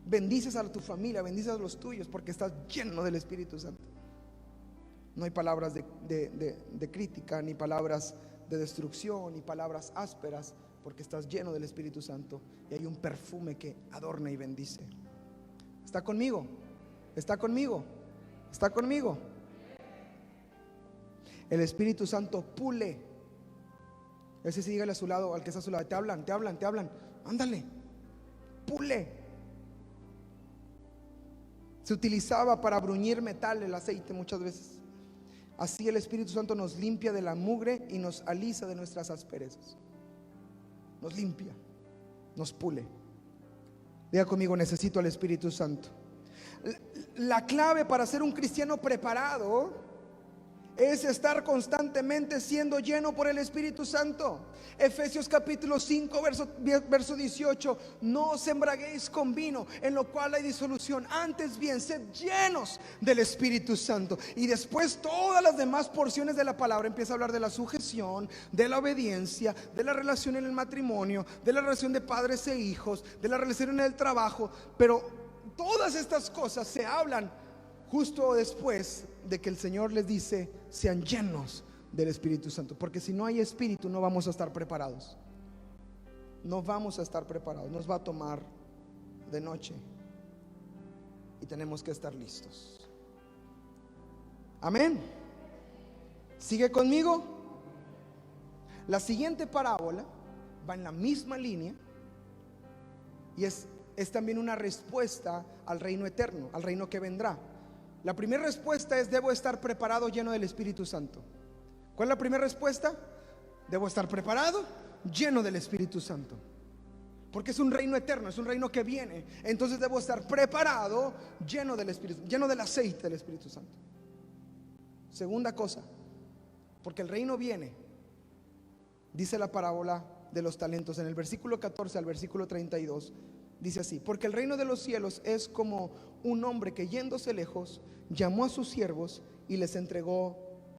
bendices a tu familia, bendices a los tuyos, porque estás lleno del Espíritu Santo. No hay palabras de crítica, ni palabras de destrucción, ni palabras ásperas, porque estás lleno del Espíritu Santo y hay un perfume que adorna y bendice. ¿Está conmigo? ¿Está conmigo? ¿Está conmigo? El Espíritu Santo pule. Ese sí, dígale a su lado, al que está a su lado: te hablan. Ándale, pule. Se utilizaba para bruñir metal, el aceite, muchas veces. Así el Espíritu Santo nos limpia de la mugre y nos alisa de nuestras asperezas. Nos limpia, nos pule. Diga conmigo: necesito al Espíritu Santo. La clave para ser un cristiano preparado es estar constantemente siendo lleno por el Espíritu Santo. Efesios capítulo 5 verso 18: no os embraguéis con vino, en lo cual hay disolución, antes bien sed llenos del Espíritu Santo. Y después todas las demás porciones de la palabra empieza a hablar de la sujeción, de la obediencia, de la relación en el matrimonio, de la relación de padres e hijos, de la relación en el trabajo. Pero todas estas cosas se hablan justo después de que el Señor les dice: sean llenos del Espíritu Santo. Porque si no hay Espíritu, no vamos a estar preparados. No vamos a estar preparados. Nos va a tomar de noche y tenemos que estar listos. Amén. ¿Sigue conmigo? La siguiente parábola va en la misma línea y es también una respuesta al reino eterno, al reino que vendrá. La primera respuesta es: debo estar preparado, lleno del Espíritu Santo. ¿Cuál es la primera respuesta? Debo estar preparado, lleno del Espíritu Santo, porque es un reino eterno, es un reino que viene. Entonces debo estar preparado, lleno del Espíritu, lleno del aceite del Espíritu Santo. Segunda cosa, porque el reino viene. Dice la parábola de los talentos en el versículo 14 al versículo 32. Dice así: porque el reino de los cielos es como un hombre que, yéndose lejos, llamó a sus siervos y les entregó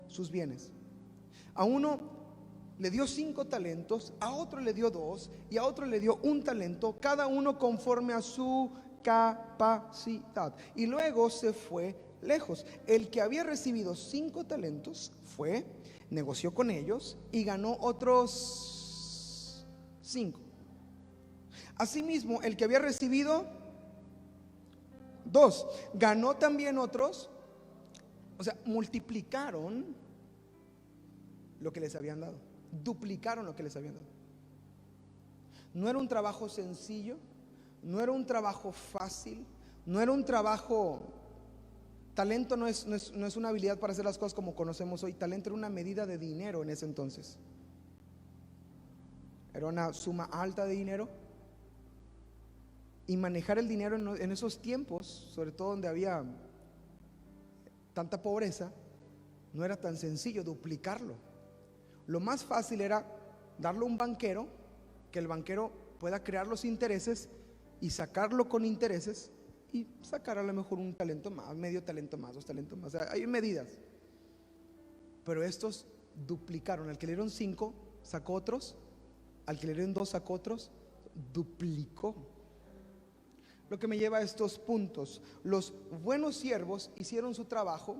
sus bienes. A uno le dio 5 talentos, a otro le dio 2 y a otro le dio 1 talento, cada uno conforme a su capacidad. Y luego se fue lejos. El que había recibido 5 talentos fue, negoció con ellos y ganó otros 5. Asimismo, el que había recibido 2 ganó también otros. O sea, multiplicaron lo que les habían dado, duplicaron lo que les habían dado. No era un trabajo sencillo, no era un trabajo fácil, no era un trabajo. Talento no es una habilidad para hacer las cosas como conocemos hoy. Talento era una medida de dinero en ese entonces. Era una suma alta de dinero. Y manejar el dinero en esos tiempos, sobre todo donde había tanta pobreza, no era tan sencillo duplicarlo. Lo más fácil era darlo a un banquero, que el banquero pueda crear los intereses y sacarlo con intereses, y sacar a lo mejor un talento más, medio talento más, 2 talentos más. O sea, hay medidas. Pero estos duplicaron. Al que le dieron 5 sacó otros, al que le dieron 2 sacó otros, duplicó. Lo que me lleva a estos puntos: los buenos siervos hicieron su trabajo.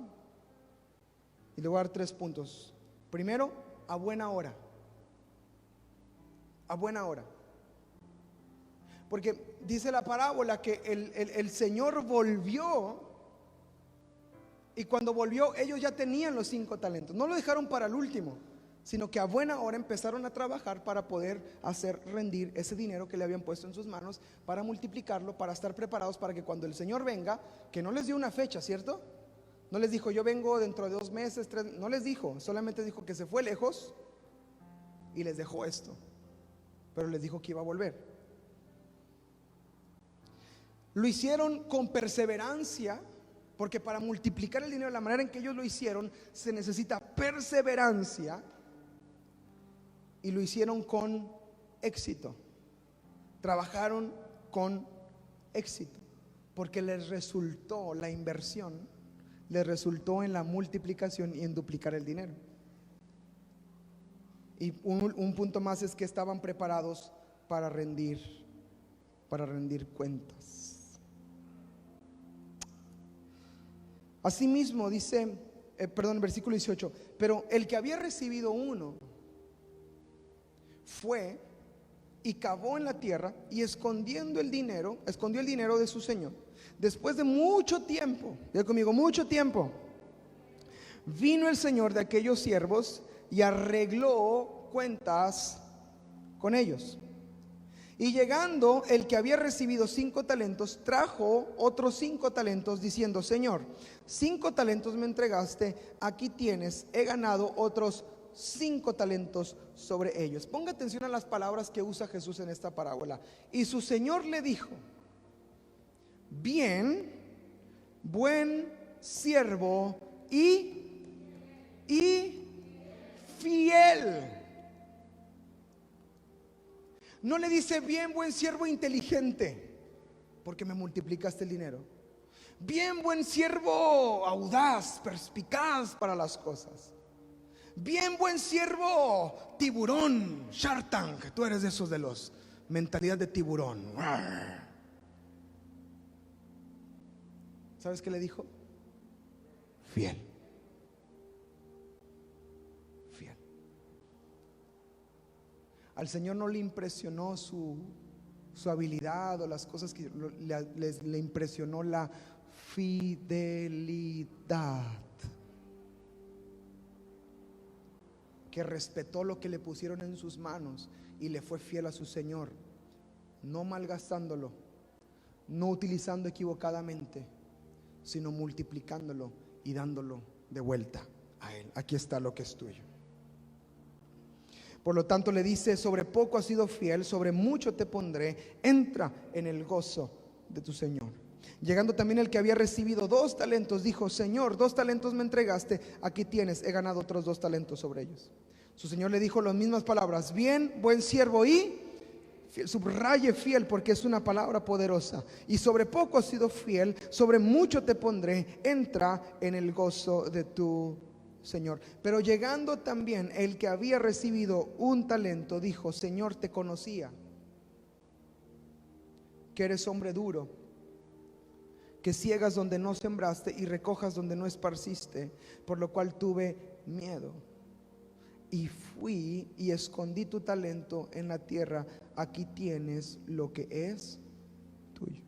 Y le voy a dar 3 puntos. Primero, a buena hora. A buena hora. Porque dice la parábola que el Señor volvió, y cuando volvió ellos ya tenían los 5 talentos. No lo dejaron para el último, sino que a buena hora empezaron a trabajar para poder hacer rendir ese dinero que le habían puesto en sus manos, para multiplicarlo, para estar preparados para que cuando el Señor venga, que no les dio una fecha, ¿cierto? No les dijo: yo vengo dentro de 2 meses, 3, no les dijo, solamente dijo que se fue lejos y les dejó esto, pero les dijo que iba a volver. Lo hicieron con perseverancia, porque para multiplicar el dinero de la manera en que ellos lo hicieron se necesita perseverancia. Y lo hicieron con éxito. Trabajaron con éxito, porque les resultó la inversión, les resultó en la multiplicación y en duplicar el dinero. Y un punto más es que estaban preparados para rendir cuentas. Asimismo dice, versículo 18: pero el que había recibido 1 fue y cavó en la tierra y escondió el dinero de su señor. Después de mucho tiempo, diga conmigo, mucho tiempo, vino el señor de aquellos siervos y arregló cuentas con ellos. Y llegando el que había recibido 5 talentos, trajo otros 5 talentos, diciendo: Señor, 5 talentos me entregaste, aquí tienes, he ganado otros 5 talentos sobre ellos. Ponga atención a las palabras que usa Jesús en esta parábola. Y su señor le dijo: bien, buen siervo y fiel. No le dice: bien, buen siervo inteligente, porque me multiplicaste el dinero. Bien, buen siervo audaz, perspicaz para las cosas. Bien, buen siervo tiburón, Shark Tank. Tú eres de esos de los mentalidad de tiburón. ¿Sabes qué le dijo? Fiel. Fiel. Al Señor no le impresionó su habilidad o las cosas que le impresionó la fidelidad. que respetó lo que le pusieron en sus manos y le fue fiel a su Señor, no malgastándolo, no utilizando equivocadamente, sino multiplicándolo y dándolo de vuelta a Él. Aquí está lo que es tuyo. Por lo tanto le dice: sobre poco has sido fiel, sobre mucho te pondré, entra en el gozo de tu Señor. Llegando también el que había recibido 2 talentos, dijo: Señor, 2 talentos me entregaste, aquí tienes, he ganado otros 2 talentos sobre ellos. Su Señor le dijo las mismas palabras: bien, buen siervo y fiel. Subraye fiel, porque es una palabra poderosa. Y sobre poco has sido fiel, sobre mucho te pondré, entra en el gozo de tu Señor. Pero llegando también el que había recibido 1 talento, dijo: Señor, te conocía que eres hombre duro, que ciegas donde no sembraste y recojas donde no esparciste, por lo cual tuve miedo y fui y escondí tu talento en la tierra. Aquí tienes lo que es tuyo.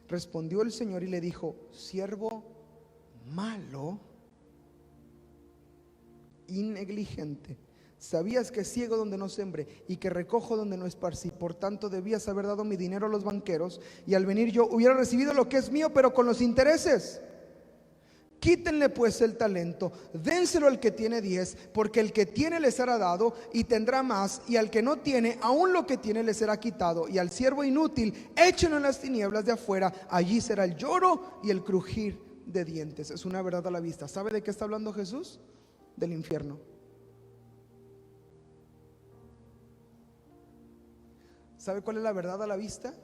Respondió el Señor y le dijo: siervo malo y negligente, sabías que ciego donde no sembré y que recojo donde no esparcí, por tanto debías haber dado mi dinero a los banqueros, y al venir yo hubiera recibido lo que es mío, pero con los intereses. Quítenle pues el talento, dénselo al que tiene 10, porque el que tiene le será dado y tendrá más, y al que no tiene, aún lo que tiene le será quitado. Y al siervo inútil, échenlo en las tinieblas de afuera, allí será el lloro y el crujir de dientes. Es una verdad a la vista. ¿Sabe de qué está hablando Jesús? Del infierno. ¿Sabe cuál es la verdad a la vista?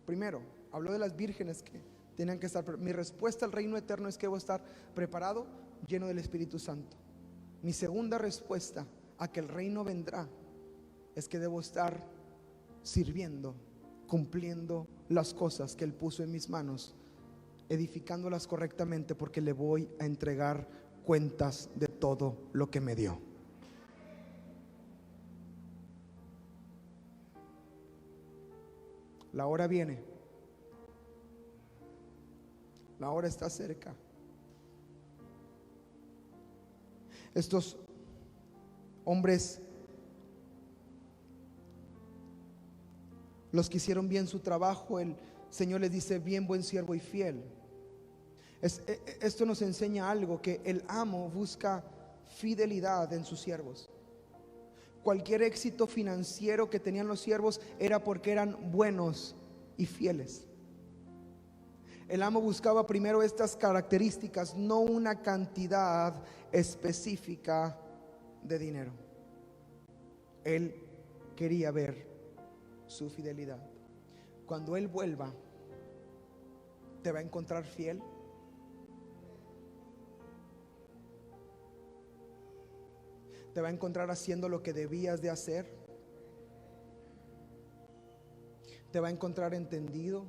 Primero, habló de las vírgenes que tenían que estar. Mi respuesta al reino eterno es que debo estar preparado, lleno del Espíritu Santo. Mi segunda respuesta a que el reino vendrá es que debo estar sirviendo, cumpliendo las cosas que Él puso en mis manos, edificándolas correctamente, porque le voy a entregar cuentas de todo lo que me dio. La hora viene, la hora está cerca. Estos hombres, los que hicieron bien su trabajo, el Señor les dice: bien, buen siervo y fiel. Esto nos enseña algo, que el amo busca fidelidad en sus siervos. Cualquier éxito financiero que tenían los siervos era porque eran buenos y fieles. El amo buscaba primero estas características, no una cantidad específica de dinero. Él quería ver su fidelidad. Cuando Él vuelva, ¿te va a encontrar fiel? ¿Te va a encontrar haciendo lo que debías de hacer? ¿Te va a encontrar entendido?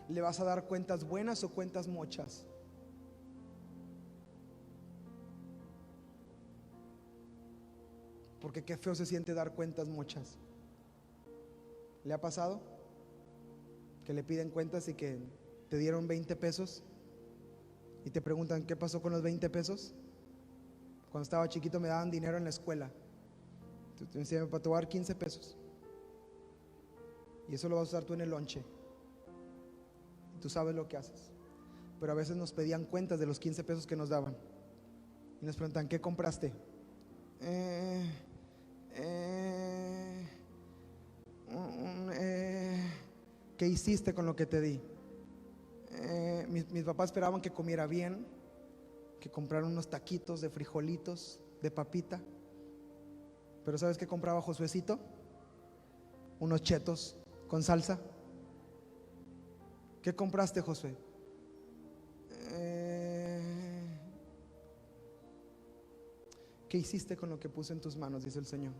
¿Le vas a dar cuentas buenas o cuentas mochas? Porque qué feo se siente dar cuentas mochas. ¿Le ha pasado? Que le piden cuentas y que te dieron 20 pesos y te preguntan: ¿qué pasó con los 20 pesos? Cuando estaba chiquito me daban dinero en la escuela. Te decían: para tomar 15 pesos. Y eso lo vas a usar tú en el lonche. Y tú sabes lo que haces. Pero a veces nos pedían cuentas de los 15 pesos que nos daban. Y nos preguntan: ¿qué compraste? ¿Qué hiciste con lo que te di? Mis papás esperaban que comiera bien, que comprara unos taquitos de frijolitos, de papita. Pero ¿sabes qué compraba Josuecito? Unos chetos con salsa. ¿Qué compraste, Josué? ¿Qué hiciste con lo que puse en tus manos?, dice el Señor.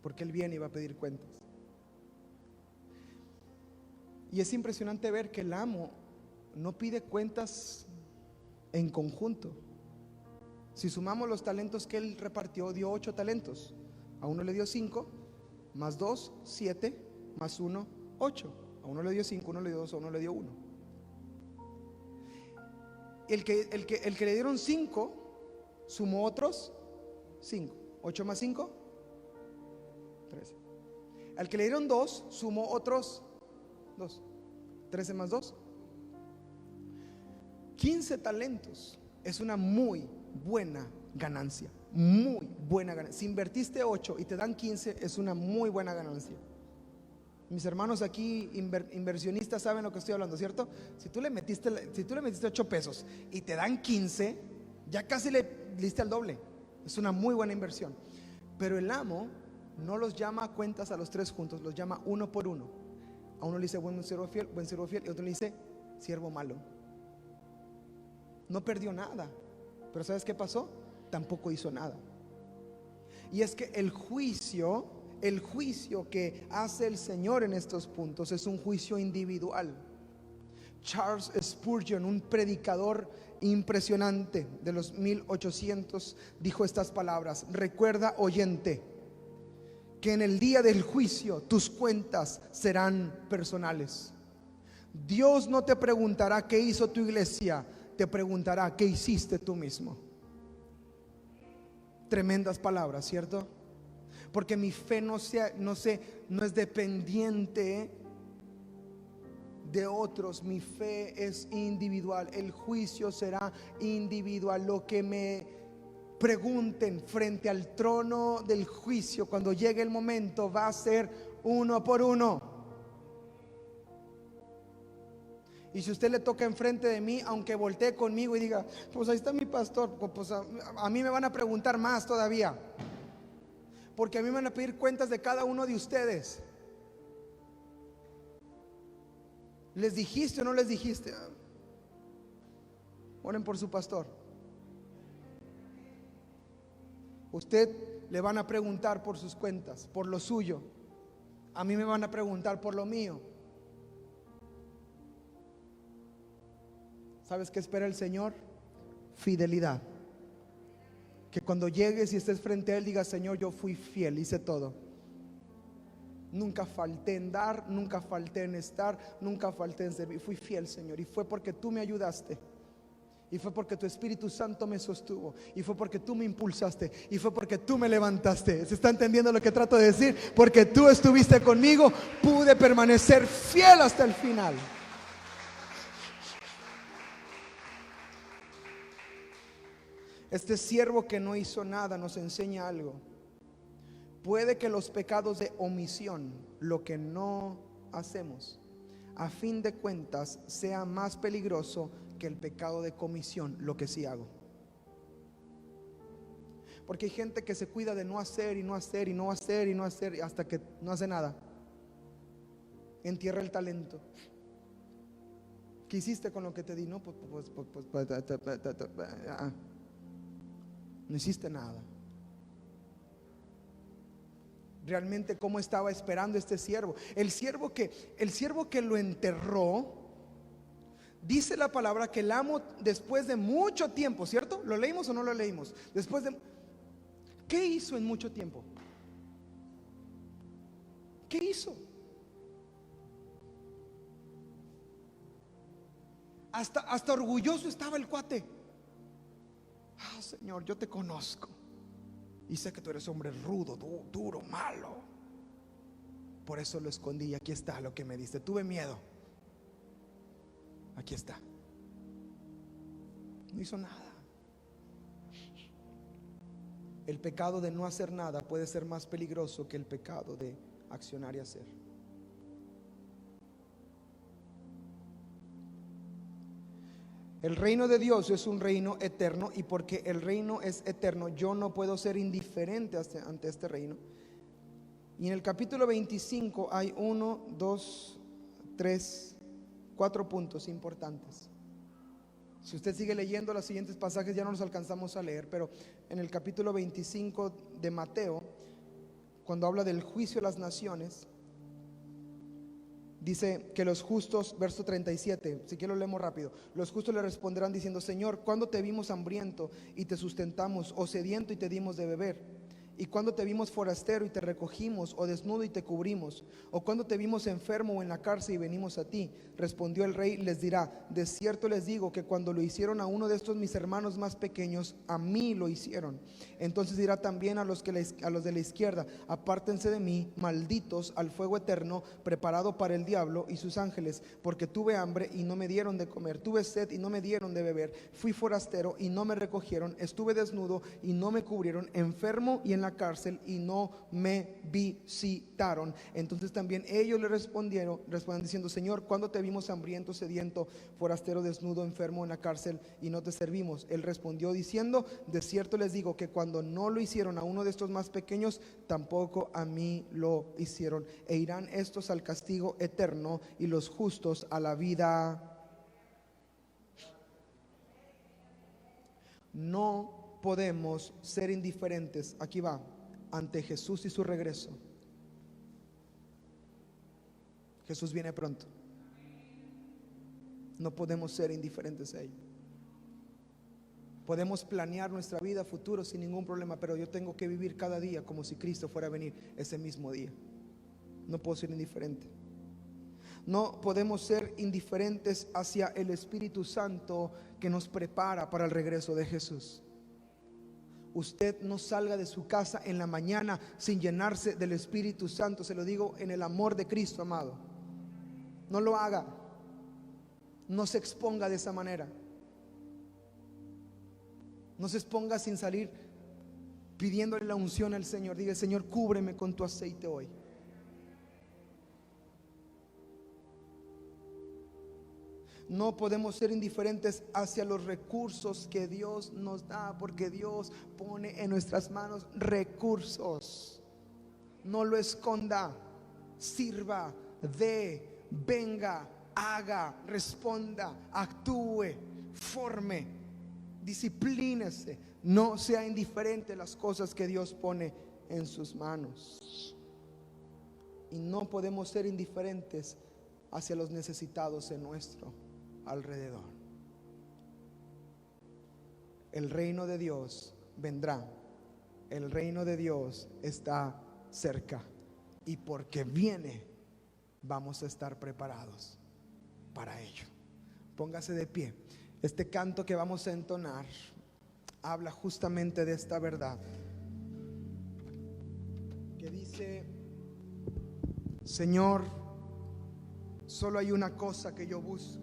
Porque Él viene y va a pedir cuentas. Y es impresionante ver que el amo no pide cuentas en conjunto. Si sumamos los talentos que Él repartió, dio 8 talentos. A uno le dio 5, más 2, 7, más 1, 8. A uno le dio 5, a uno le dio 2, a uno le dio 1. El que le dieron 5 sumó otros 5. 8 más 5, 13. Al que le dieron 2 sumó otros 2. 13 más 2, 15 talentos. Es una muy buena ganancia. Muy buena ganancia. Si invertiste 8 y te dan 15, es una muy buena ganancia. Mis hermanos aquí inversionistas saben lo que estoy hablando, ¿cierto? Si tú le metiste 8 pesos y te dan 15, ya casi le diste al doble. Es una muy buena inversión. Pero el amo no los llama a cuentas a los 3 juntos, los llama uno por uno. A uno le dice buen siervo fiel, y a otro le dice siervo malo. No perdió nada, pero ¿sabes qué pasó? Tampoco hizo nada. Y es que el juicio que hace el Señor en estos puntos es un juicio individual. Charles Spurgeon, un predicador impresionante de los 1800, dijo estas palabras: recuerda, oyente, que en el día del juicio tus cuentas serán personales. Dios no te preguntará qué hizo tu iglesia, te preguntará qué hiciste tú mismo. Tremendas palabras, ¿cierto? Porque mi fe no es dependiente de otros. Mi fe es individual. El juicio será individual. Lo que me pregunten frente al trono del juicio, cuando llegue el momento, va a ser uno por uno. Y si usted le toca enfrente de mí, aunque voltee conmigo y diga, pues ahí está mi pastor, pues a mí me van a preguntar más todavía, porque a mí me van a pedir cuentas de cada uno de ustedes. ¿Les dijiste o no les dijiste? Oren por su pastor. Usted le van a preguntar por sus cuentas, por lo suyo. A mí me van a preguntar por lo mío. ¿Sabes qué espera el Señor? Fidelidad. Que cuando llegues y estés frente a Él, digas: Señor, yo fui fiel, hice todo. Nunca falté en dar, nunca falté en estar, nunca falté en servir. Fui fiel, Señor, y fue porque tú me ayudaste, y fue porque tu Espíritu Santo me sostuvo, y fue porque tú me impulsaste, y fue porque tú me levantaste. ¿Se está entendiendo lo que trato de decir? Porque tú estuviste conmigo, pude permanecer fiel hasta el final. Este siervo que no hizo nada nos enseña algo. Puede que los pecados de omisión, lo que no hacemos, a fin de cuentas sea más peligroso que el pecado de comisión, lo que sí hago. Porque hay gente que se cuida de no hacer y no hacer y no hacer y no hacer hasta que no hace nada. Entierra el talento. ¿Qué hiciste con lo que te di? No, no hiciste nada. Realmente, ¿cómo estaba esperando este siervo? El siervo que lo enterró, dice la palabra que el amo, después de mucho tiempo, ¿cierto? ¿Lo leímos o no lo leímos? ¿Qué hizo en mucho tiempo? ¿Qué hizo? Hasta orgulloso estaba el cuate. Señor, yo te conozco y sé que tú eres hombre rudo, duro, malo. Por eso lo escondí y aquí está lo que me diste. Tuve miedo. Aquí está. No hizo nada. El pecado de no hacer nada puede ser más peligroso que el pecado de accionar y hacer. El reino de Dios es un reino eterno, y porque el reino es eterno, yo no puedo ser indiferente ante este reino. Y en el capítulo 25 hay 1, 2, 3, 4 puntos importantes. Si usted sigue leyendo los siguientes pasajes, ya no los alcanzamos a leer, pero en el capítulo 25 de Mateo, cuando habla del juicio de las naciones, dice que los justos, verso 37, si quiero lo leemos rápido. Los justos le responderán diciendo: Señor, ¿cuándo te vimos hambriento y te sustentamos, o sediento y te dimos de beber? ¿Y cuando te vimos forastero y te recogimos, o desnudo y te cubrimos? ¿O cuando te vimos enfermo o en la cárcel y venimos a ti? Respondió el rey, les dirá: de cierto les digo que cuando lo hicieron a uno de estos mis hermanos más pequeños, a mí lo hicieron. Entonces dirá también a los de la izquierda: apártense de mí, malditos, al fuego eterno preparado para el diablo y sus ángeles, porque tuve hambre y no me dieron de comer, tuve sed y no me dieron de beber, fui forastero y no me recogieron, estuve desnudo y no me cubrieron, enfermo y en la cárcel y no me visitaron. Entonces también ellos le respondieron diciendo: Señor, ¿cuándo te vimos hambriento, sediento, forastero, desnudo, enfermo en la cárcel y no te servimos? Él respondió diciendo: de cierto les digo que cuando no lo hicieron a uno de estos más pequeños, tampoco a mí lo hicieron. E irán estos al castigo eterno y los justos a la vida. No podemos ser indiferentes, aquí va, ante Jesús y su regreso. Jesús viene pronto. No podemos ser indiferentes a ello. Podemos planear nuestra vida futuro sin ningún problema, pero yo tengo que vivir cada día como si Cristo fuera a venir ese mismo día. No puedo ser indiferente. No podemos ser indiferentes hacia el Espíritu Santo que nos prepara para el regreso de Jesús. Usted no salga de su casa en la mañana sin llenarse del Espíritu Santo. Se lo digo en el amor de Cristo, amado. No lo haga. No se exponga de esa manera. No se exponga sin salir pidiéndole la unción al Señor. Diga: Señor, cúbreme con tu aceite hoy. No podemos ser indiferentes hacia los recursos que Dios nos da, porque Dios pone en nuestras manos recursos. No lo esconda. Sirva, dé, venga, haga, responda, actúe, forme, disciplínese. No sea indiferente a las cosas que Dios pone en sus manos. Y no podemos ser indiferentes hacia los necesitados en nuestro alrededor. El reino de Dios vendrá. El reino de Dios está cerca, y porque viene, vamos a estar preparados para ello. Póngase de pie. Este canto que vamos a entonar habla justamente de esta verdad, que dice: Señor, solo hay una cosa que yo busco.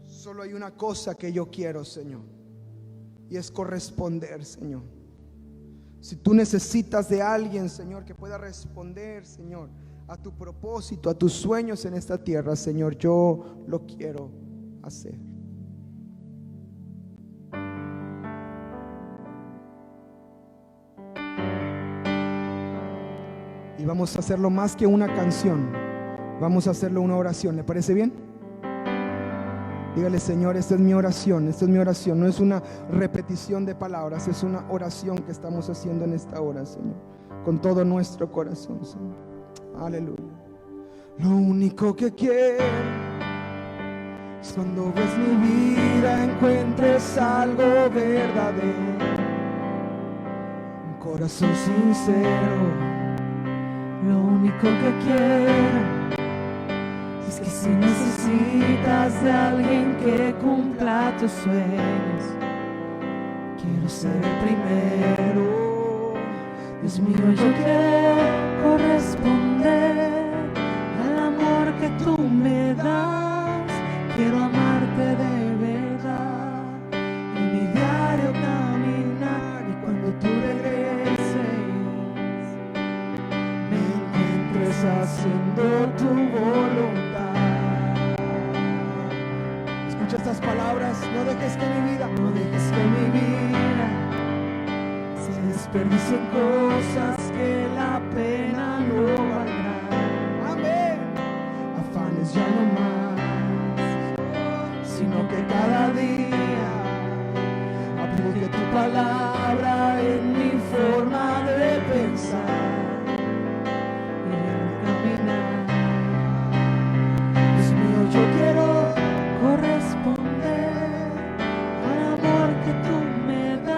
Solo hay una cosa que yo quiero, Señor, y es corresponder, Señor. Si tú necesitas de alguien, Señor, que pueda responder, Señor, a tu propósito, a tus sueños en esta tierra, Señor, yo lo quiero hacer. Y vamos a hacerlo más que una canción, vamos a hacerlo una oración. ¿Le parece bien? Dígale: Señor, esta es mi oración, esta es mi oración. No es una repetición de palabras, es una oración que estamos haciendo en esta hora, Señor, con todo nuestro corazón, Señor. Aleluya. Lo único que quiero es cuando ves mi vida encuentres algo verdadero, un corazón sincero. Lo único que quiero es que si necesitas de alguien que cumpla tus sueños, quiero ser el primero. Dios mío, yo quiero corresponder al amor que tú me das. Quiero amarte de verdad en mi diario caminar, y cuando tú regreses me encuentres haciendo tu voluntad. Escucha estas palabras: no dejes que mi vida, no dejes que mi vida se desperdicie en cosas que la pena no valdrá. Amén. Afanes ya no más, sino que cada día aplique tu palabra en mi forma de pensar. Yo quiero corresponder al amor que tú me das.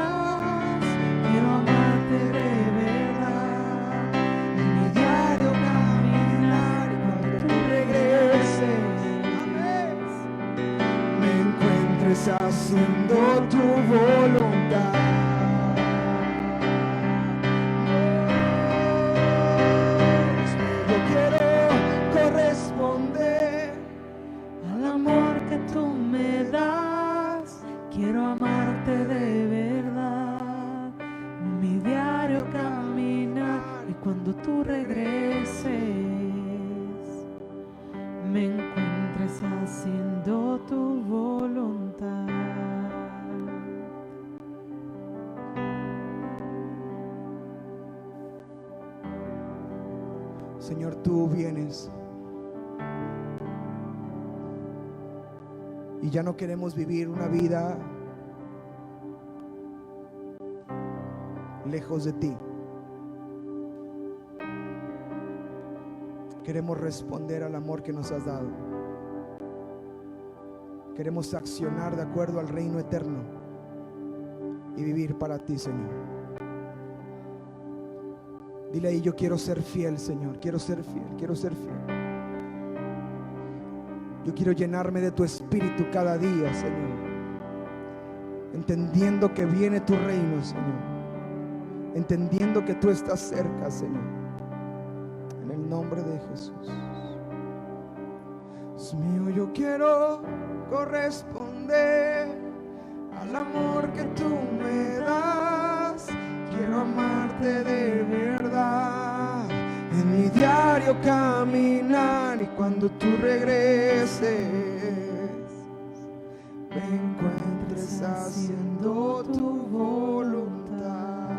haciendo tu voluntad. Yo quiero corresponder al amor que tú me das. Quiero amarte de verdad, mi diario caminar, y cuando tú regreses me encuentres haciendo tu voluntad. Señor, tú vienes y ya no queremos vivir una vida lejos de ti. Queremos responder al amor que nos has dado. Queremos accionar de acuerdo al reino eterno y vivir para ti, Señor. Dile ahí: yo quiero ser fiel, Señor. Quiero ser fiel, quiero ser fiel. Yo quiero llenarme de tu espíritu cada día, Señor, entendiendo que viene tu reino, Señor, entendiendo que tú estás cerca, Señor. En el nombre de Jesús. Dios mío, yo quiero corresponder al amor que tú me das. Quiero amarte de verdad, en mi diario caminar, y cuando tú regreses me encuentres haciendo tu voluntad.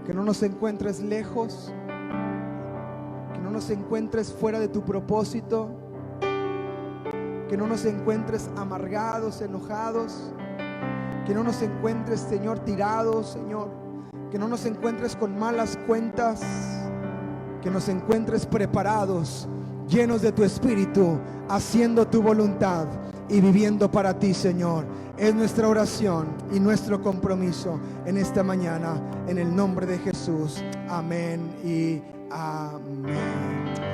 Que no nos encuentres lejos, que no nos encuentres fuera de tu propósito, que no nos encuentres amargados, enojados, que no nos encuentres, Señor, tirados, Señor, que no nos encuentres con malas cuentas, que nos encuentres preparados, llenos de tu espíritu, haciendo tu voluntad y viviendo para ti, Señor. Es nuestra oración y nuestro compromiso en esta mañana, en el nombre de Jesús. Amén y amén.